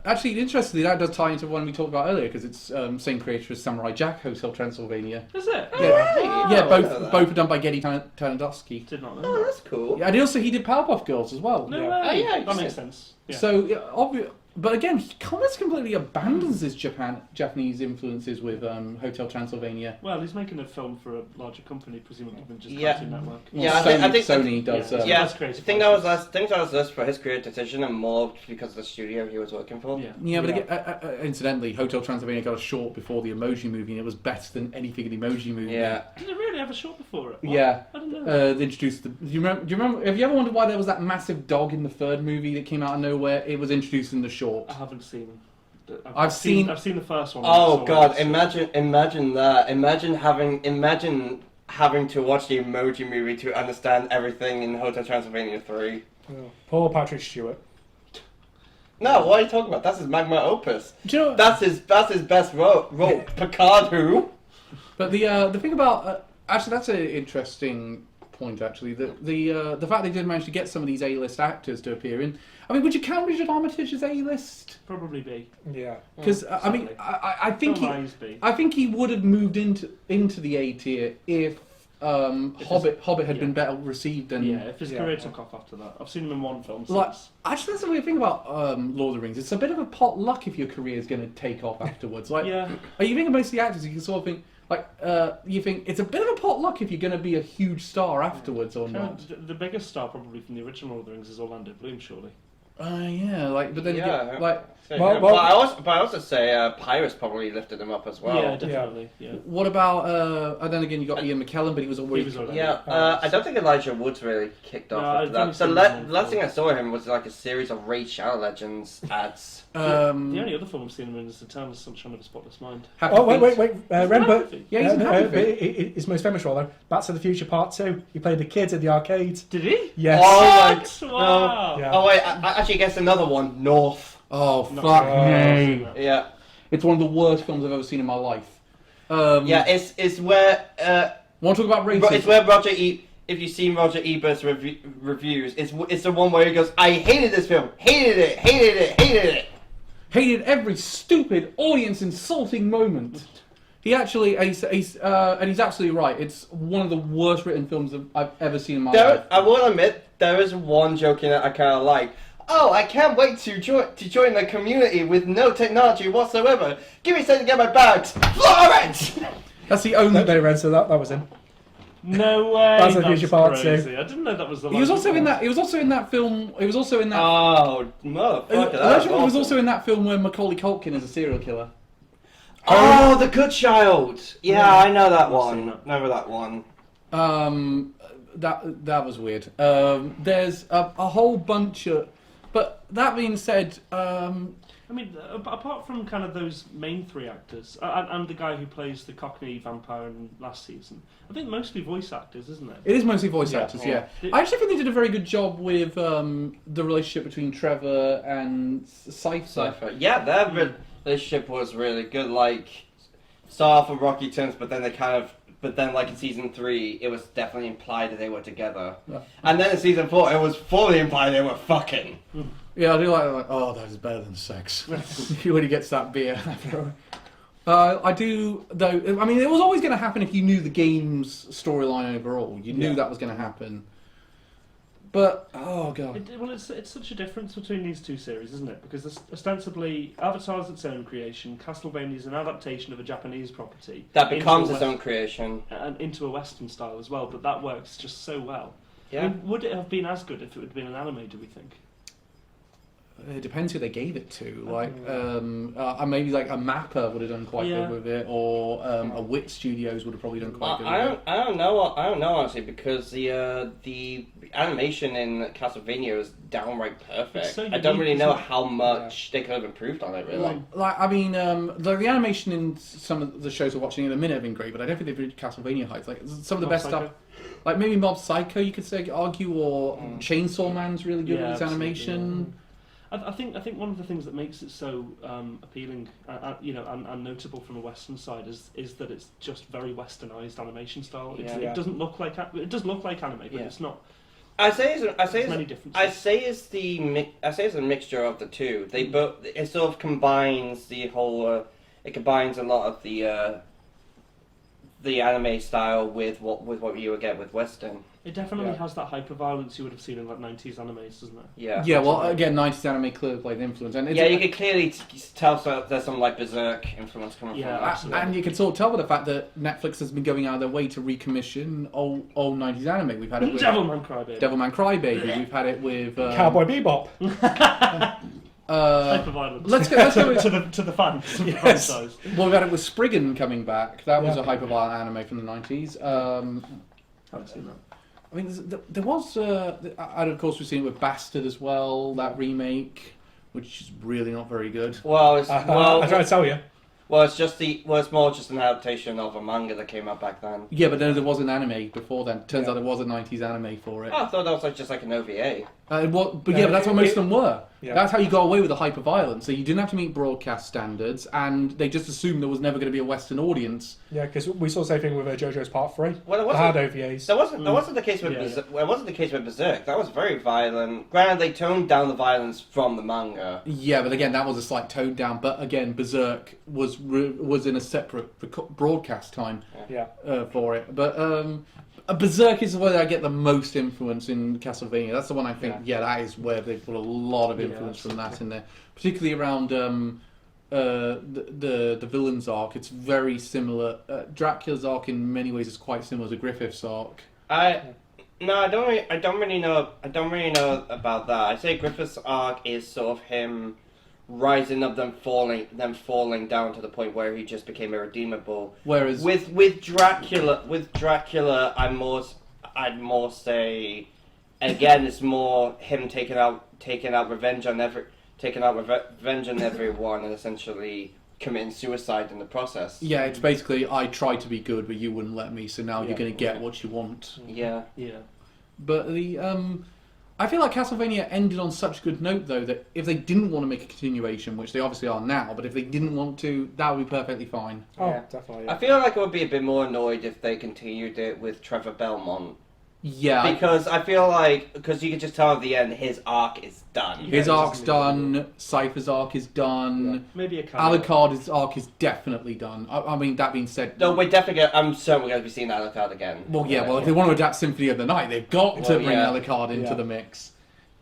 actually, interestingly, that does tie into one we talked about earlier because it's same creator as Samurai Jack, Hotel Transylvania. Is it? Yeah, I know that. both are done by Geddy Tartakovsky. Did not know. Oh, that. that's cool. Yeah, and also he did Powerpuff Girls as well. No Yeah. way. Oh, yeah, that you makes said- sense. Yeah. So, but again, Comics completely abandons his Japanese influences with Hotel Transylvania. Well, he's making a film for a larger company, presumably than just Yeah. Cartoon Network. Yeah, Well, I think Sony does. Yeah. Yeah, That's crazy. I think that was less for his creative decision and more because of the studio he was working for. Yeah. Yeah, but again, incidentally, Hotel Transylvania got a short before the Emoji Movie, and it was better than anything in the Emoji Movie. Yeah. Did it really have a short before it? What? Yeah. I don't know. They introduced the. Do you remember? Have you ever wondered why there was that massive dog in the third movie that came out of nowhere? It was introduced in the short. I haven't seen. I've seen the first one. Oh so god, it's- imagine that. Imagine having to watch the Emoji Movie to understand everything in Hotel Transylvania 3. Oh, poor Patrick Stewart. No, what are you talking about? That's his magma opus. Do you know? That's his best role. Picard who? But the thing about actually that's an interesting point. Actually, the fact they did manage to get some of these A-list actors to appear in. I mean, would you count Richard Armitage as A-list? Probably be. Yeah. Because I mean, I think I think he would have moved into the A tier if Hobbit had been better received than. Yeah, if his career took off after that. I've seen him in one film since. Like, actually, that's the weird thing about Lord of the Rings. It's a bit of a pot luck if your career is going to take off afterwards. Like, Yeah. you think of most of the actors, you can sort of think, like, you think it's a bit of a pot luck if you're going to be a huge star afterwards or not. The biggest star probably from the original Lord of the Rings is Orlando Bloom, surely. Yeah, like, but then you Yeah. get, like, Well- but I also say Pyrus probably lifted him up as well. Yeah, definitely. Yeah. what about, and then again, you got Ian McKellen, but he was already. He was already- Yeah, I don't think Elijah Woods really kicked off No, after I've that. only The seen him last on thing I saw of him was like a series of Raid Shadow Legends ads. The only other film I've seen him in is Eternal Sunshine of a Spotless Mind. Happy Oh, wait. Is Ren, that but Happy? Yeah, he's in Happy Feet. his most famous role, though, Back to the Future Part 2. He played the kids at the arcade. Did he? Yes. Oh, What? Wow. Yeah. Oh wait, I actually guess another one, North. Oh, Not fuck really. me. Yeah, It's one of the worst films I've ever seen in my life. yeah, it's where Want to talk about racism? it's where Roger if you've seen Roger Ebert's reviews, it's the one where he goes, I hated this film, hated it. Hated every stupid audience insulting moment. He actually, and he's absolutely right. It's one of the worst written films I've ever seen in my life. I will admit there is one joke in it I kind of like. Oh, I can't wait to join the community with no technology whatsoever. Give me something to get my bags. Florence! That's the only. No, Ren, so that was him. No way. That's a future part crazy. 2. I didn't know that was the. He was last also one. in that. He was also in that film. He was also in that. Oh, motherfucker! Elijah Wood was also in that film where Macaulay Culkin is a serial killer. Oh, The Good Child. Yeah, I know that I've one. seen that. Remember that one? That was weird. There's a whole bunch of. But that being said, I mean, apart from kind of those main 3 actors, and the guy who plays the Cockney vampire in last season, I think mostly voice actors, isn't it? it is mostly voice Yeah. actors. Yeah, Yeah. I actually think they did a very good job with the relationship between Trevor and Cypher. Cypher. Yeah, their relationship was really good. Like, start off with rocky terms, but then like in season 3, it was definitely implied that they were together. Yeah. And then in season 4, it was fully implied they were fucking. Yeah, I do like oh, that is better than sex. When he gets that beer. I do, though. I mean, it was always going to happen if you knew the game's storyline overall. You knew that was going to happen. But, oh, God. It's such a difference between these 2 series, isn't it? Because ostensibly, Avatar's its own creation, Castlevania's an adaptation of a Japanese property. That becomes into its a own creation. And into a Western style as well, but that works just so well. Yeah. I mean, would it have been as good if it had been an anime, do we think? It depends who they gave it to. Like, maybe like a Mappa would have done quite good with it, or a Wit Studios would have probably done quite good with it. I don't know honestly, because the animation in Castlevania is downright perfect. So I don't really unique, know isn't it? how much they could have improved on it, really. Like, I mean, the animation in some of the shows we're watching in a minute have been great, but I don't think they've reached Castlevania heights. Like, some of the Mob best Psycho? stuff, like maybe Mob Psycho, you could say, argue, or Chainsaw Man's really good with its absolutely, animation. I think one of the things that makes it so appealing, and notable from a Western side is that it's just very Westernized animation style. It doesn't look like it does look like anime, but it's not. I say Many differences. I say it's a mixture of the 2. They both it sort of combines the whole. It combines a lot of the anime style with what you would get with Western. It definitely has that hyper-violence you would have seen in like 90s animes, doesn't it? Yeah. Yeah, well, again, 90s anime clearly played an influence. And it's, You could clearly tell there's some like Berserk influence coming from that. Absolutely. and you can sort of tell by the fact that Netflix has been going out of their way to recommission old 90s anime. We've had it with Devilman Crybaby. Devilman Crybaby. We've had it with Cowboy Bebop. Hyper-violence. Let's go to the fans of the Yes. franchise. Well, we've had it with Spriggan coming back. That was Yeah. a hyper-violent anime from the 90s. Haven't seen that. I mean, there was, and of course we've seen it with Bastard as well, that remake, which is really not very good. Well, it's, I try to tell you. it's more just an adaptation of a manga that came out back then. Yeah, but then there was an anime before then. Turns out there was a 90s anime for it. Oh, I thought that was just like an OVA. But that's what most of them were. Yeah. That's how you got away with the hyper-violence. So you didn't have to meet broadcast standards, and they just assumed there was never going to be a Western audience. Yeah, because we saw the same thing with JoJo's Part 3. Well, it I had wasn't, OVAs. that wasn't the case with Berserk. Well, it wasn't the case with Berserk. That was very violent. Granted, they toned down the violence from the manga. Yeah, but again, that was a slight tone down. But again, Berserk was in a separate broadcast time Yeah. for it. But Berserk is where I get the most influence in Castlevania. That's the one I think. Yeah, that is where they put a lot of influence from that in there, particularly around the villain's arc. It's very similar. Dracula's arc in many ways is quite similar to Griffith's arc. I don't really know about that. I'd say Griffith's arc is sort of him rising up, then falling down to the point where he just became irredeemable. Whereas with Dracula, I'd more say, again, it's more him taking out revenge on everyone and essentially committing suicide in the process. yeah, it's basically I tried to be good, but you wouldn't let me, so now you're going to get what you want. Yeah. Yeah. But I feel like Castlevania ended on such a good note, though, that if they didn't want to make a continuation, which they obviously are now, but if they didn't want to, that would be perfectly fine. Oh, Yeah. definitely. I Yeah. feel like I would be a bit more annoyed if they continued it with Trevor Belmont. Yeah, Because I feel like, because you could just tell at the end his arc is done. his Yeah, arc's it's amazing. done, Cypher's arc is done, Maybe a cameo. Alucard's arc is definitely done. I mean, that being said... No, I'm certain we're going to be seeing Alucard again. Well, yeah, well, if they want to adapt Symphony of the Night, they've got to Well, bring yeah. Alucard into Yeah. the mix.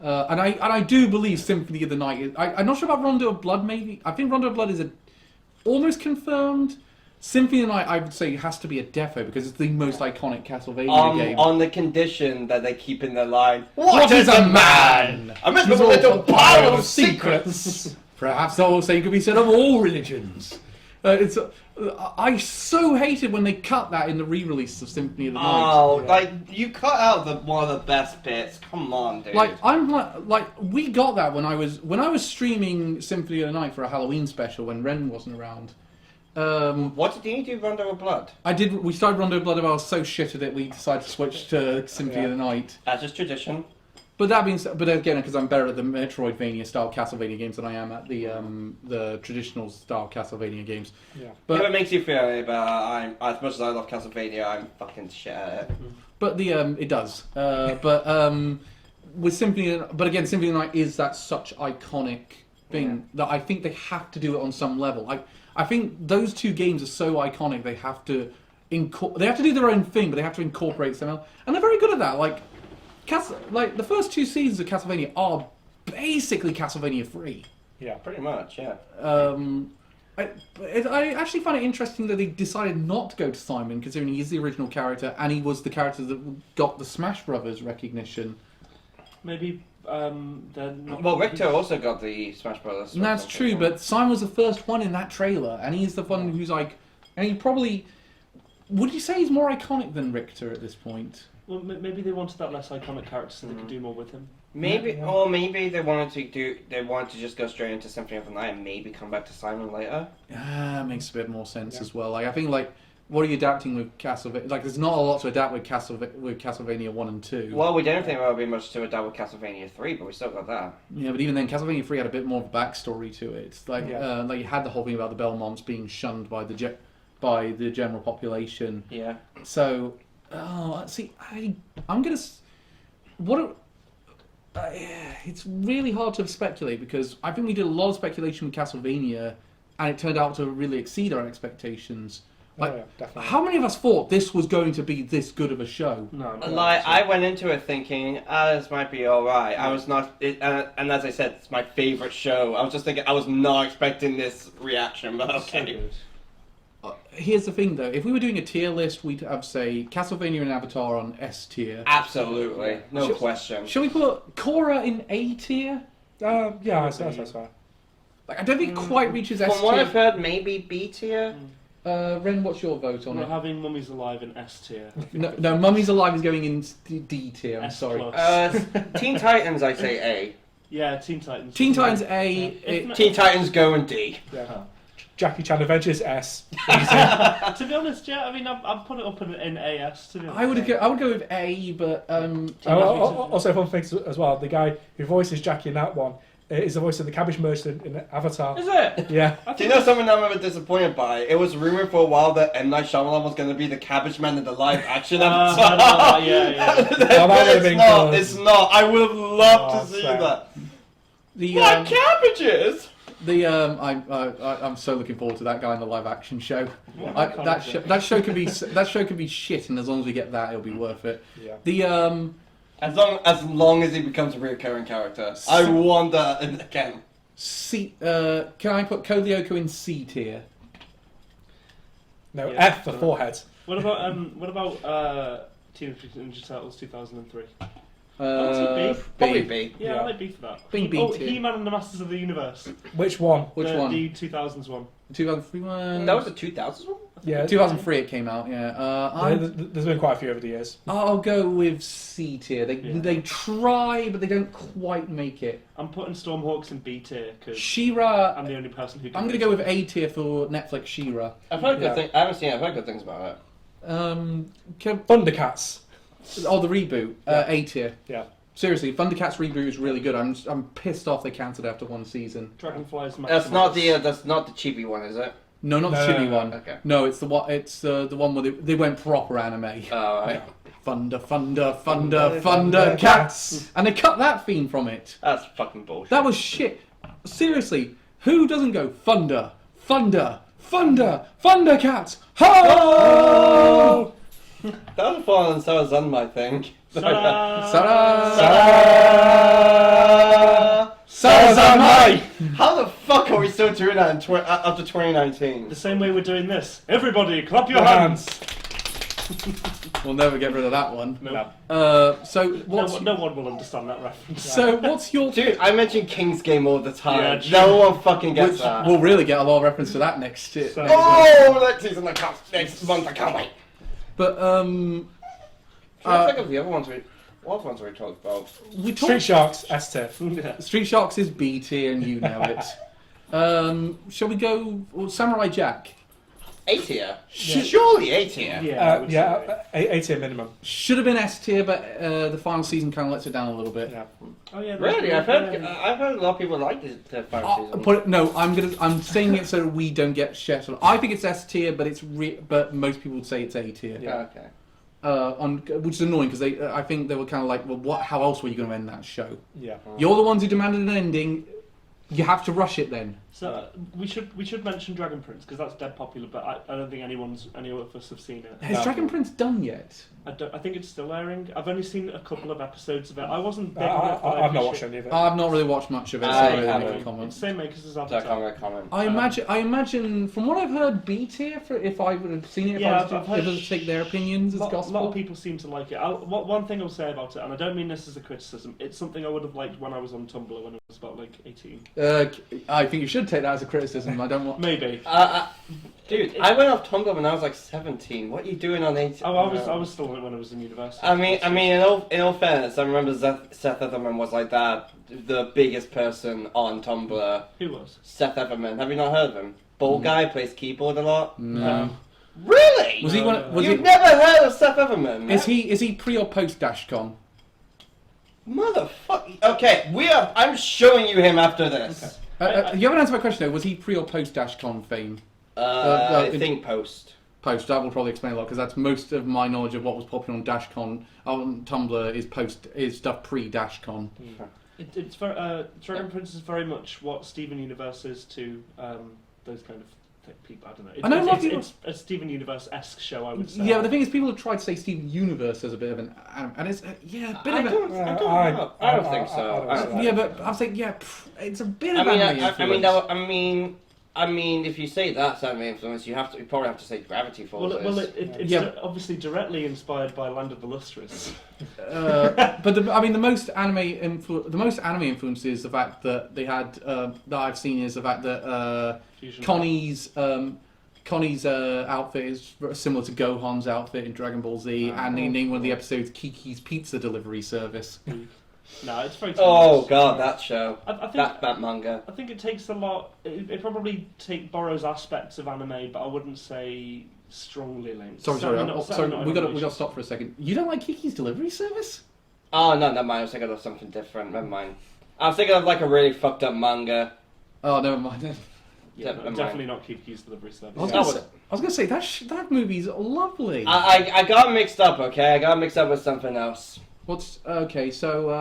And I do believe Symphony of the Night... I'm not sure about Rondo of Blood, maybe. I think Rondo of Blood is almost confirmed. Symphony of the Night, I would say, has to be a defo because it's the most iconic Castlevania game. On the condition that they keep in their line. What is a man? A miserable little pile of secrets. Perhaps the whole saying could be said of all religions. I so hated when they cut that in the re-release of Symphony of the Night. Oh, like you cut out one of the best bits. Come on, dude. We got that when I was streaming Symphony of the Night for a Halloween special when Ren wasn't around. What did you do, Rondo of Blood? We started Rondo of Blood, and I was so shit at it we decided to switch to Symphony of the Night. As is tradition. But that being said, but again, because I'm better at the Metroidvania style Castlevania games than I am at the traditional style Castlevania games. Yeah. But If it makes you feel any better, I'm as much as I love Castlevania, I'm fucking shit at it. But it does. With Symphony, but again, Symphony of the Night is that such iconic thing that I think they have to do it on some level. I think those two games are so iconic they have to do their own thing, but they have to incorporate something else, and they're very good at that. Like the first two seasons of Castlevania are basically Castlevania 3. Yeah. Pretty much, yeah. I actually find it interesting that they decided not to go to Simon, considering he is the original character and he was the character that got the Smash Brothers recognition. Maybe they're not. Well, Richter also got the Smash Brothers. And that's true, but Simon was the first one in that trailer, and he's the one who's like, and he probably, would you say he's more iconic than Richter at this point? Well, maybe they wanted that less iconic character so they could do more with him. Maybe, or maybe they wanted to just go straight into Symphony of the Night and maybe come back to Simon later. Makes a bit more sense as well. I think what are you adapting with Castlevania? There's not a lot to adapt with Castlevania 1 and 2. Well, we don't think there will be much to adapt with Castlevania 3, but we still got that. Yeah, but even then, Castlevania 3 had a bit more of a backstory to it. You had the whole thing about the Belmonts being shunned by the general population. Yeah. So, I'm gonna. It's really hard to speculate because I think we did a lot of speculation with Castlevania, and it turned out to really exceed our expectations. Definitely. How many of us thought this was going to be this good of a show? No. I went into it thinking, this might be alright. I was not, and as I said, it's my favourite show. I was just thinking, I was not expecting this reaction, but okay. Here's the thing though, if we were doing a tier list, we'd have, say, Castlevania and Avatar on S tier. Absolutely, no question. Shall we put Korra in A tier? Yeah, that's fine. I don't think it quite reaches S tier. From what I've heard, maybe B tier? Ren, what's your vote on We're it? having Mummies Alive in S tier. No, Mummies Alive is going in D tier, I'm S sorry. plus. Teen Titans, I say A. Yeah, Teen Titans. Teen Titans A. Teen Titans go in D. Yeah. Jackie Chan Adventures S. To be honest, yeah, I mean, I've put it up in AS. To be honest. I would go with A, but Also, fun thing as well. The guy who voices Jackie in that one is the voice of the Cabbage Merchant in Avatar. Is it? Yeah. Do you know something I'm a bit disappointed by? It was rumored for a while that M. Night Shyamalan was going to be the Cabbage Man in the live action Avatar. Yeah. That would have been cool. It's not. I would have loved to see sad. that. the What cabbages? I'm so looking forward to that guy in the live action show. That show can be shit, and as long as we get that, it'll be worth it. Yeah. The As long as he becomes a recurring character. I want that again. Can I put Code Lyoko in C tier? No, Yeah. F for forehead. What about Teenage Mutant Ninja Turtles 2003? B. Probably B. Yeah, Yeah. I like B for that. Being B tier. He-Man and the Masters of the Universe. Which one? Which one? The 2000s one. 2003 one. That was the 2000s one? Yeah. 2003 it came out. Yeah. There's been quite a few over the years. I'll go with C tier. They try, but they don't quite make it. I'm putting Stormhawks in B tier because She-Ra. I'm the only person who can. I'm going to go with A tier for Netflix She-Ra. I've heard Yeah. good things. I haven't seen it. I've heard good things about it. Thundercats. The reboot. A tier. Yeah. Seriously, Thundercats reboot is really good. I'm pissed off they cancelled after one season. Dragonflies. That's not the cheapy one, is it? No, not the No, chibi no. one. Okay. No, it's the one. It's the one where they went proper anime. Oh, right. Thunder, cats, and they cut that theme from it. That's fucking bullshit. That was shit. Seriously, who doesn't go Thunder, cats? Ho! That was fun and so was on my thing. Ta-da! Sada! Sarazanmai! How the fuck are we still doing that after 2019? The same way we're doing this. Everybody, clap your hands. We'll never get rid of that one. No. So what's No one will understand that reference. so what's your Dude, I mention King's Game all the time. Yeah, No one fucking gets which that. we'll really get a lot of reference to that next year. So- Oh, that season next month. I can't wait. But I think of the other ones. What ones we talked about? we Street talked. Sharks, S tier. Yeah. Street Sharks is B tier, and you know it. Shall we go Samurai Jack? A tier. Surely A tier. Yeah, I would say. A tier minimum. Should have been S tier, but the final season kind of lets it down a little bit. Yeah. Oh yeah. Really? I've heard a lot of people like the final season. But no, I'm saying it so that we don't get shit on. I think it's S tier, but but most people would say it's A tier. Yeah. Okay. Which is annoying because I think they were kind of like, well, what? How else were you going to end that show? Yeah. You're the ones who demanded an ending. You have to rush it then. So we should mention Dragon Prince because that's dead popular, but I don't think any of us have seen it. Has Dragon Prince done yet? I think it's still airing. I've only seen a couple of episodes of it. I wasn't big on it. But I've not watched any of it. I've not really watched much of it, so I I really haven't. can't It's comment. the same makers as So I Avatar. can't really comment. I imagine, from what I've heard, B tier for if I would have seen it, Yeah, if I I've was heard- to take their opinions as A lot gospel. of people seem to like it. One thing I'll say about it, and I don't mean this as a criticism, it's something I would have liked when I was on Tumblr when I was about like 18. I think you should take that as a criticism. I don't want. Maybe. Dude, I went off Tumblr when I was like 17. What are you doing on 18? Oh, I was still on it when I was in university. I mean, in all fairness, I remember Seth Etherman was like the biggest person on Tumblr. Who was? Seth Etherman. Have you not heard of him? Bald guy, plays keyboard a lot. No. Really? Was he one? Was You've he? never heard of Seth Etherman? Is he pre or post DashCon? Motherfucker. Okay, I'm showing you him after this. You haven't answered my question though. Was he pre or post DashCon fame? I think post. Post. That will probably explain a lot because that's most of my knowledge of what was popular on DashCon on Tumblr is stuff pre DashCon. It's very, Dragon Prince is very much what Steven Universe is to those kind of people. I don't know. I know a lot of people- It's a Steven Universe-esque show, I would say. Yeah, but the thing is, people have tried to say Steven Universe as a bit of an, and it's a bit I of a. don't know. I don't think so. I don't think Yeah, but I was like, it's a bit I of mean, anime influence. I mean, if you say that's anime influence, you probably have to say Gravity Falls. It's Yeah. obviously directly inspired by Land of the Lustrous. But the most anime influence is the fact that they had that I've seen is the fact that Fusion. Connie's outfit is similar to Gohan's outfit in Dragon Ball Z, and they named one of the episodes Kiki's Pizza Delivery Service. No, it's very. Oh timeless. god, that show. I think That manga. I think it takes a lot. It probably borrows aspects of anime, but I wouldn't say strongly linked. Sorry, Certainly not we got to animation. stop for a second. You don't like Kiki's Delivery Service? Oh no, never mind. I was thinking of something different. Never mind. I was thinking of like a really fucked up manga. Oh, never mind then. Yeah, Never mind. definitely not Kiki's Delivery Service. I was gonna say that movie's lovely. I got mixed up. Okay, I got mixed up with something else. What's okay? So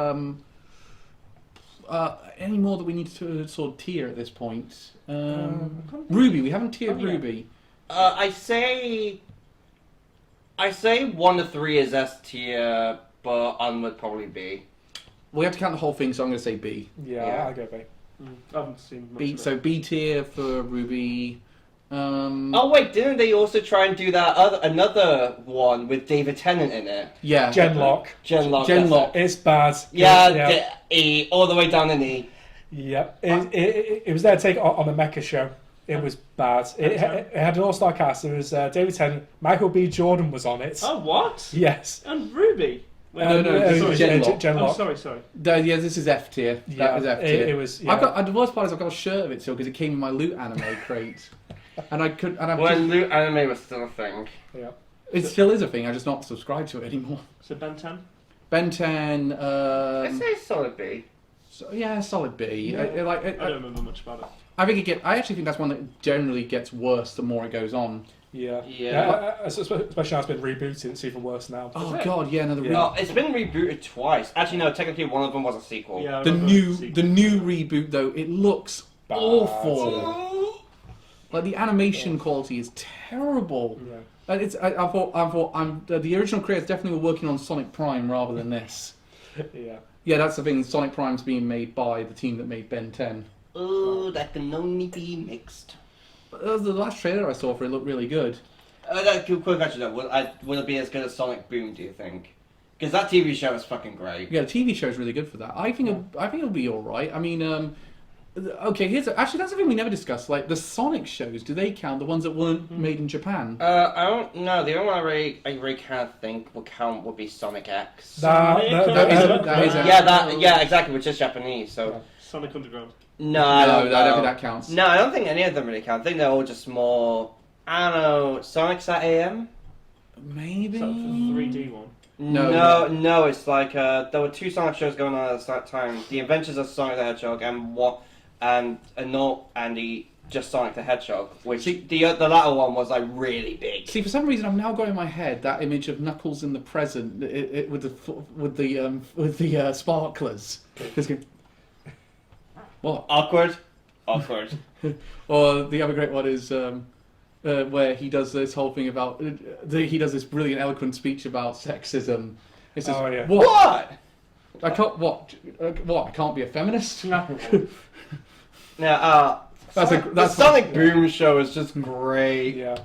any more that we need to sort of tier at this point? RWBY, we haven't tiered Oh, yeah. RWBY. I say 1 to 3 is S tier, but Onward probably B. We have to count the whole thing, so I'm gonna say B. Yeah, I'll go B. I haven't seen much B. of it. So B tier for RWBY. Oh wait, didn't they also try and do that another one with David Tennant in it? Yeah. Genlock. Genlock. Genlock. It's bad. Yeah, Yeah. the E all the way down to E. Yep. It was their take on the Mecha show. It was bad. It had an all-star cast. There was David Tennant. Michael B. Jordan was on it. Oh, what? Yes. And RWBY? Wait, No, this is Genlock. Genlock. Oh, sorry. Yeah, this is F tier. That is F tier. It was. Yeah. The worst part is I've got a shirt of it still because it came in my Loot anime crate, and I could. And When Loot anime was still a thing. Yeah. it still is a thing. I just not subscribed to it anymore. So Ben 10? Ben 10. I say solid B. Solid B. Yeah. I I don't remember much about it. I think I actually think that's one that generally gets worse the more it goes on. Yeah. Yeah. Especially now it's been rebooted. It's even worse now. Oh god, yeah, no, the Yeah. No, it's been rebooted twice. Actually, no, technically one of them was a sequel. Yeah, I the remember new the sequel. reboot though, it looks Bad. awful. Like the animation quality is terrible. Yeah. And the original creators definitely were working on Sonic Prime rather than this. Yeah. Yeah, that's the thing. Sonic Prime's being made by the team that made Ben 10. Oh, that can only be mixed. The last trailer I saw for it looked really good. Quick question though, will it be as good as Sonic Boom, do you think? Because that TV show is fucking great. Yeah, the TV show's really good for that. I think it'll be all right. I mean, okay, actually that's the thing we never discussed. Like the Sonic shows, do they count the ones that weren't made in Japan? I don't know. The only one I really kind of think would count would be Sonic X. That is yeah, exactly, which is Japanese. So Sonic Underground. no, I don't think that counts. No, I don't think any of them really count. I think they're all just more. I don't know. Sonic's at AM. Maybe. Is that the 3D one? No. It's like there were 2 Sonic shows going on at that time: The Adventures of Sonic the Hedgehog and the just Sonic the Hedgehog. Which the latter one was like really big. See, for some reason, I've now got in my head that image of Knuckles in the present with the sparklers. What? Awkward. Or the other great one is where he does this whole thing about he does this brilliant, eloquent speech about sexism. He says, Oh, yeah. What? I can't. What? I can't be a feminist. Yeah. The Sonic Boom show is just great. Yeah.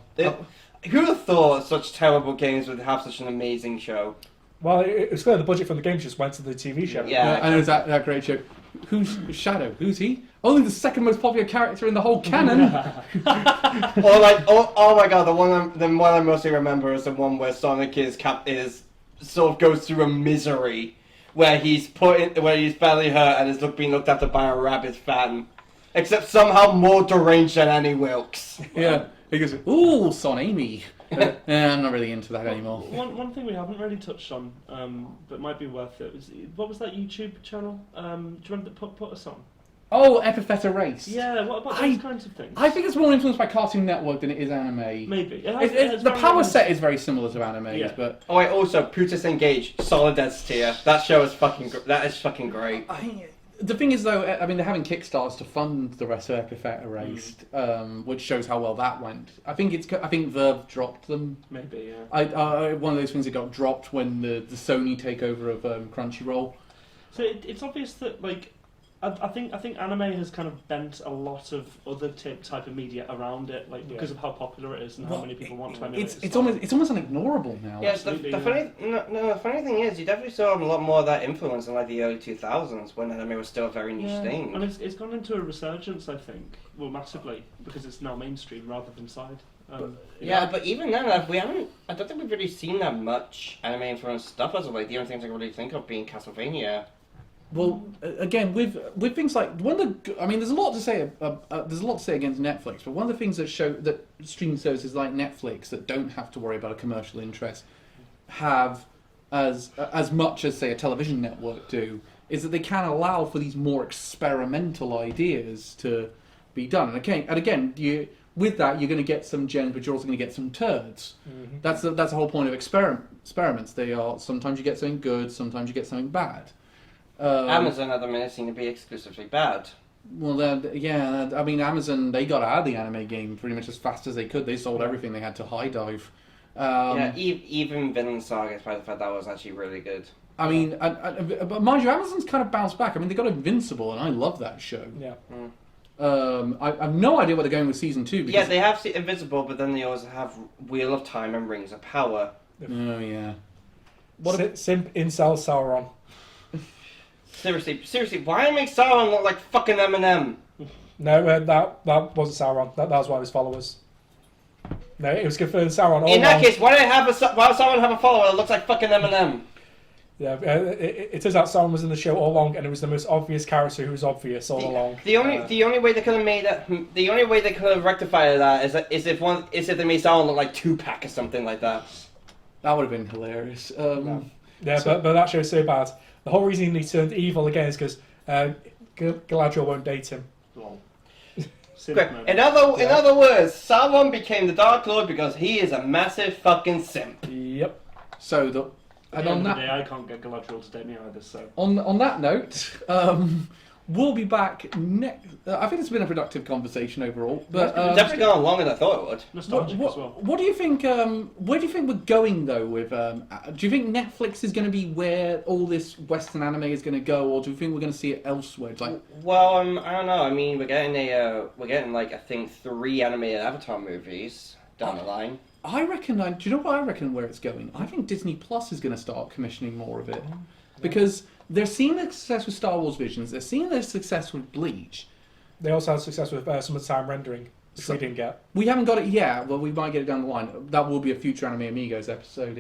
Who would have thought such terrible games would have such an amazing show? Well, it's clear the budget from the game just went to the TV show. Yeah. I know that great show. Who's Shadow? Who's he? Only the second most popular character in the whole canon. Or like, oh my god, the one I mostly remember is the one where Sonic is sort of goes through a misery where he's badly hurt and is being looked after by a rabid fan, except somehow more deranged than Annie Wilkes. Yeah, he goes, "Ooh, Son Amy." I'm not really into that anymore. One thing we haven't really touched on, but might be worth it, was what was that YouTube channel? Do you remember that put us on? Oh, Epitheta Race. Yeah, what about those kinds of things? I think it's more influenced by Cartoon Network than it is anime. Maybe. The power set is very similar to animes, but... Oh wait, also, Putus Engage, solid S tier. That show is fucking great. The thing is, though, I mean, they're having Kickstarters to fund the rest of Epitheta Race, which shows how well that went. I think Verve dropped them. Maybe, yeah. One of those things that got dropped when the Sony takeover of Crunchyroll. So it's obvious that, like, I think anime has kind of bent a lot of other type of media around it, like because of how popular it is and how many people want to emulate it's almost unignorable now. Yeah, the funny thing is, you definitely saw a lot more of that influence in like the early 2000s when anime was still a very niche thing. And it's gone into a resurgence, I think, massively, because it's now mainstream rather than side. But even then, I don't think we've really seen that much anime influenced stuff as of late. The only things I can really think of being Castlevania. Well, again, with things like there's a lot to say. There's a lot to say against Netflix, but one of the things that streaming services like Netflix that don't have to worry about a commercial interest have as much as say a television network do is that they can allow for these more experimental ideas to be done. And again, with that you're going to get some gems, but you're also going to get some turds. Mm-hmm. That's the whole point of experiments. They are sometimes you get something good, sometimes you get something bad. Amazon at the minute seem to be exclusively bad. Well, I mean, Amazon, they got out of the anime game pretty much as fast as they could. They sold everything they had to High Dive. Even Vinland Saga, despite the fact that was actually really good. I mean, but mind you, Amazon's kind of bounced back. I mean, they got Invincible, and I love that show. Yeah. I have no idea where they're going with season 2. Because they have Invincible, but then they also have Wheel of Time and Rings of Power. Oh, yeah. Simp Incel Sauron. Seriously, why make Sauron look like fucking Eminem? No, that wasn't Sauron. That was one of his followers. No, it was confirmed Sauron. In that case, why would Sauron have a follower that looks like fucking Eminem? Yeah, it turns out Sauron was in the show all along, and it was the most obvious character who was obvious all along. The only way they could have made that, the only way they could have rectified that is if they made Sauron look like Tupac or something like that. That would have been hilarious. But that show's so bad. The whole reason he turned evil again is because Galadriel won't date him. In other words, Sauron became the Dark Lord because he is a massive fucking simp. Yep. On that day, I can't get Galadriel to date me either. So on that note, We'll be back next. I think it's been a productive conversation overall. But It's definitely gone longer than I thought it would. Nostalgic as well. what do you think? Where do you think we're going though? With do you think Netflix is going to be where all this Western anime is going to go, or do you think we're going to see it elsewhere? It's like, Well, I don't know. I mean, we're getting like I think 3 animated Avatar movies down the line. I reckon. Do you know what I reckon where it's going? I think Disney Plus is going to start commissioning more of it because they're seeing the success with Star Wars Visions. They're seeing their success with Bleach. They also had success with summertime rendering, which we didn't get. We haven't got it yet. Well, we might get it down the line. That will be a future Anime Amigos episode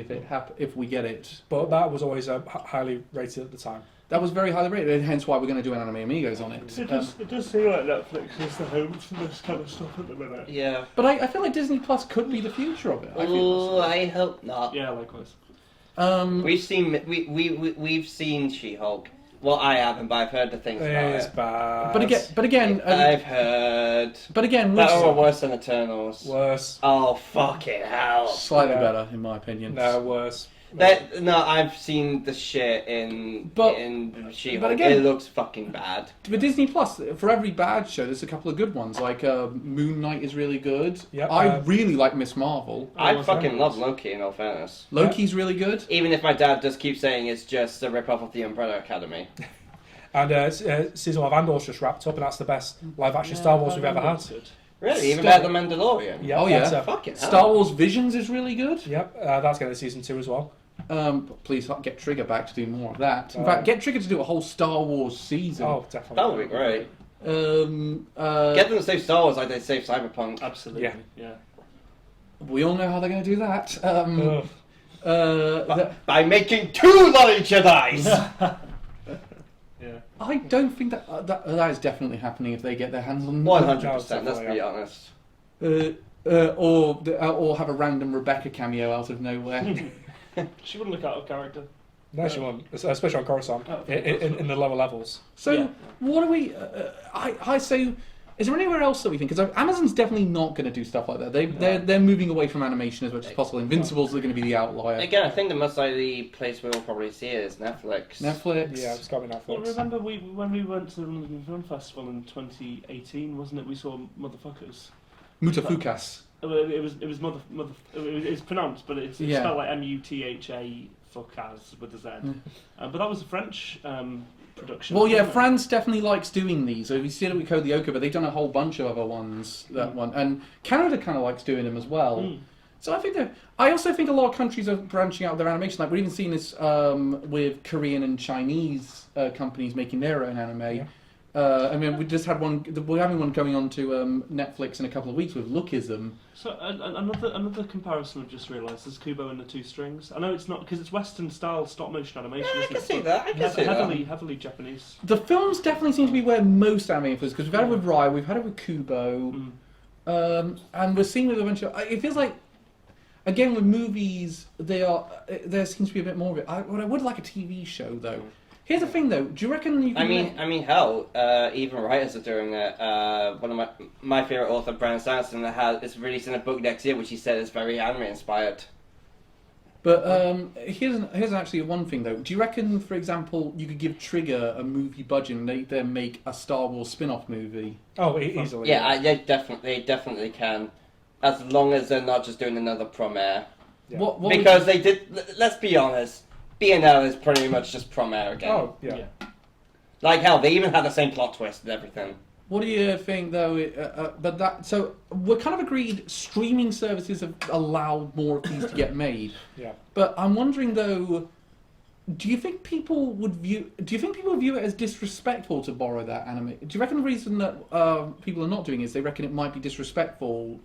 if we get it. But that was always highly rated at the time. That was very highly rated, and hence why we're going to do an Anime Amigos on it. It does seem like Netflix is the home for this kind of stuff at the minute. Yeah. But I feel like Disney Plus could be the future of it. I hope not. Yeah, likewise. We've seen She-Hulk. Well, I haven't, but I've heard the things about It's it. bad. but again, I've heard. but again, That we're were worse than Eternals. Worse. Oh, fucking hell. slightly Yeah. better in my opinion. No, worse. No, I've seen the shit in She-Hulk. but again- It looks fucking bad. But Disney Plus, for every bad show, there's a couple of good ones. Like Moon Knight is really good. Yep, I really like Miss Marvel. I Well, fucking thanks. love Loki, in all fairness. Loki's really good. Even if my dad does keep saying it's just a rip-off of the Umbrella Academy. And season 1 of Andor's just wrapped up, and that's the best live-action Star Wars we've ever had. Really? Even Star- better than Mandalorian? Yep, Oh, yeah. that's, Fucking hell. Star Wars Visions is really good. Yep, that's getting season 2 as well. But please get Trigger back to do more of that. In Oh. fact, get Trigger to do a whole Star Wars season. Oh, definitely. That would be great. Get them to save Star Wars like they saved Cyberpunk. Absolutely. Yeah. We all know how they're going to do that. Ugh. By making 2 Lolly Jedis! Yeah. I don't think that is definitely happening if they get their hands on 100%, let's be honest. or have a random Rebecca cameo out of nowhere. She wouldn't look out of character. No, she won't, especially on Coruscant, in the lower levels. So Yeah. what are we? I say, is there anywhere else that we think? Because Amazon's definitely not going to do stuff like that. They're moving away from animation as much as possible. Invincibles are going to be the outlier. Again, I think the most likely place we'll probably see it is Netflix. Netflix. Yeah, it's got to be Well, Netflix. remember when we went to the London Film Festival in 2018, wasn't it? We saw Motherfuckers. Mutafukas. It was it's pronounced, but it's Yeah. spelled like MUTHA fuckaz with a Z. But that was a French production. Well, yeah, wasn't it? France definitely likes doing these. So you see it with Code Lyoko, but they've done a whole bunch of other ones. That one, and Canada kind of likes doing them as well. So I think I also think a lot of countries are branching out their animation. Like we're even seeing this with Korean and Chinese companies making their own anime. Yeah. I mean, we just had one. We're having one going on to Netflix in a couple of weeks with Lookism. So another comparison I've just realised is Kubo and the Two Strings. I know it's not because it's Western style stop motion animation. Yeah, I isn't can it? see But that. I can see that. heavily Japanese. The films definitely seem to be where most anime influence, because we've had it with RWBY, we've had it with Kubo, and we're seeing with a bunch of. It feels like, again, with movies, there seems to be a bit more of it. I would like a TV show though. Here's the thing though. Do you reckon you can? I mean, hell, even writers are doing it. One of my favorite author, Brandon Sanderson, is releasing a book next year, which he said is very anime inspired. But here's actually one thing though. Do you reckon, for example, you could give Trigger a movie budget and they then make a Star Wars spin-off movie? Oh, easily. Yeah, they definitely can, as long as they're not just doing another Promare. Yeah. What would Because they did. Let's be honest. BNL is pretty much just Promare again. Oh, yeah. Like hell, they even had the same plot twist and everything. What do you think, though? So we're kind of agreed. Streaming services have allowed more of these to get made. Yeah. But I'm wondering, though, do you think people would view it as disrespectful to borrow that anime? Do you reckon the reason that people are not doing it is they reckon it might be disrespectful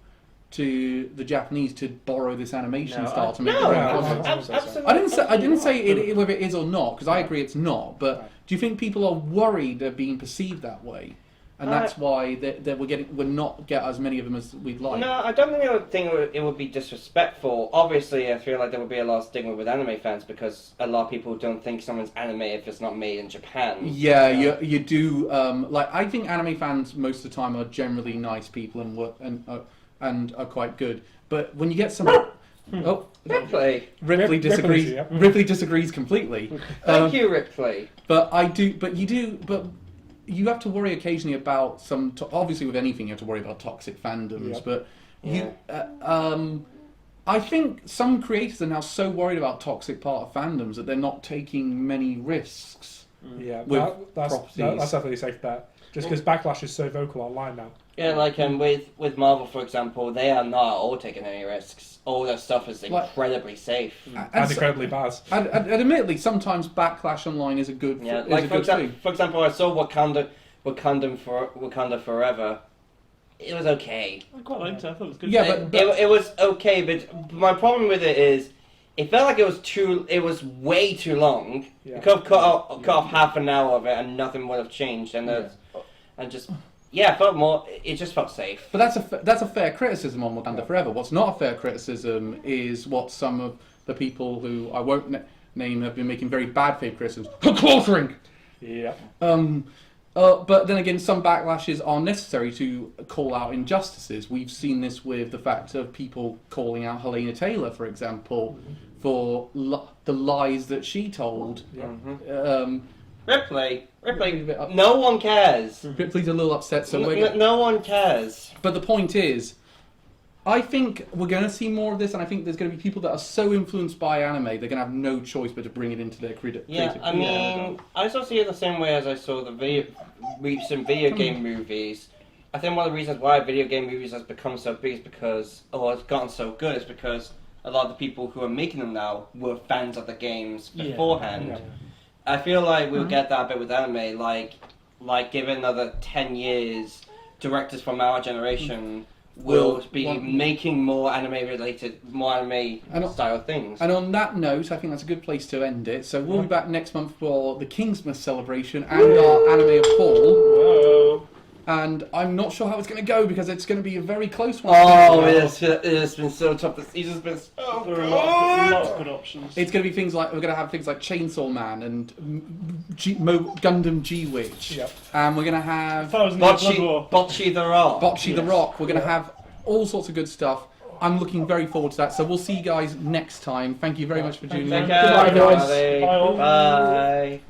to the Japanese to borrow this animation style to make No, their own no, content? absolutely. I didn't say it, whether it is or not, because I agree it's not. But do you think people are worried they're being perceived that way, and that's why we're not get as many of them as we'd like? No, I don't think it would be disrespectful. Obviously, I feel like there would be a lot of stigma with anime fans because a lot of people don't think someone's anime if it's not made in Japan. Yeah, you do. Like I think anime fans most of the time are generally nice people and are quite good. But when you get some, Ripley. Ripley disagrees. yeah. Ripley disagrees completely. Thank you, Ripley. But I do. But you do. But you have to worry occasionally about obviously with anything you have to worry about toxic fandoms, but I think some creators are now so worried about toxic part of fandoms that they're not taking many risks. Yeah, with that's properties. definitely a safe bet. Just because Backlash is so vocal online now. Yeah, like with Marvel, for example, they are not at all taking any risks. All their stuff is incredibly safe. And incredibly bad. And admittedly, sometimes Backlash online is a good thing. For example, I saw Wakanda Forever. It was okay. I quite liked it. I thought it was good. Yeah, it was okay, but my problem with it is, it felt like it was way too long. Yeah. You could have cut off half an hour of it, and nothing would have changed. And it just felt safe. But that's a fair criticism on Wakanda Forever. What's not a fair criticism is what some of the people who I won't name have been making very bad faith criticisms. Clawthering! Yeah. But then again, some backlashes are necessary to call out injustices. We've seen this with the fact of people calling out Helena Taylor, for example, for the lies that she told. Yeah. Ripley, no one cares. Ripley's a little upset, so no one cares. But the point is, I think we're going to see more of this, and I think there's going to be people that are so influenced by anime, they're going to have no choice but to bring it into their creative. Yeah, I mean, I sort of see it the same way as I saw the recent video game movies. I think one of the reasons why video game movies has become so big is because, it's gotten so good, is because a lot of the people who are making them now were fans of the games beforehand. Yeah. I feel like we'll get that a bit with anime, like given another 10 years, directors from our generation will be making more anime style things. And on that note, I think that's a good place to end it. So we'll be back next month for the Kingsmas celebration and our anime of fall. Whoa. And I'm not sure how it's going to go because it's going to be a very close one. It has been so tough. This season's been so There are a lot of good options. It's going to be we're going to have things like Chainsaw Man and Gundam G-Witch. Yep. And we're going to have Bocce the Rock. Bocce the Rock. We're going to have all sorts of good stuff. I'm looking very forward to that. So we'll see you guys next time. Thank you very much for tuning in. Take care, Goodbye, guys. everybody. Bye all. Bye.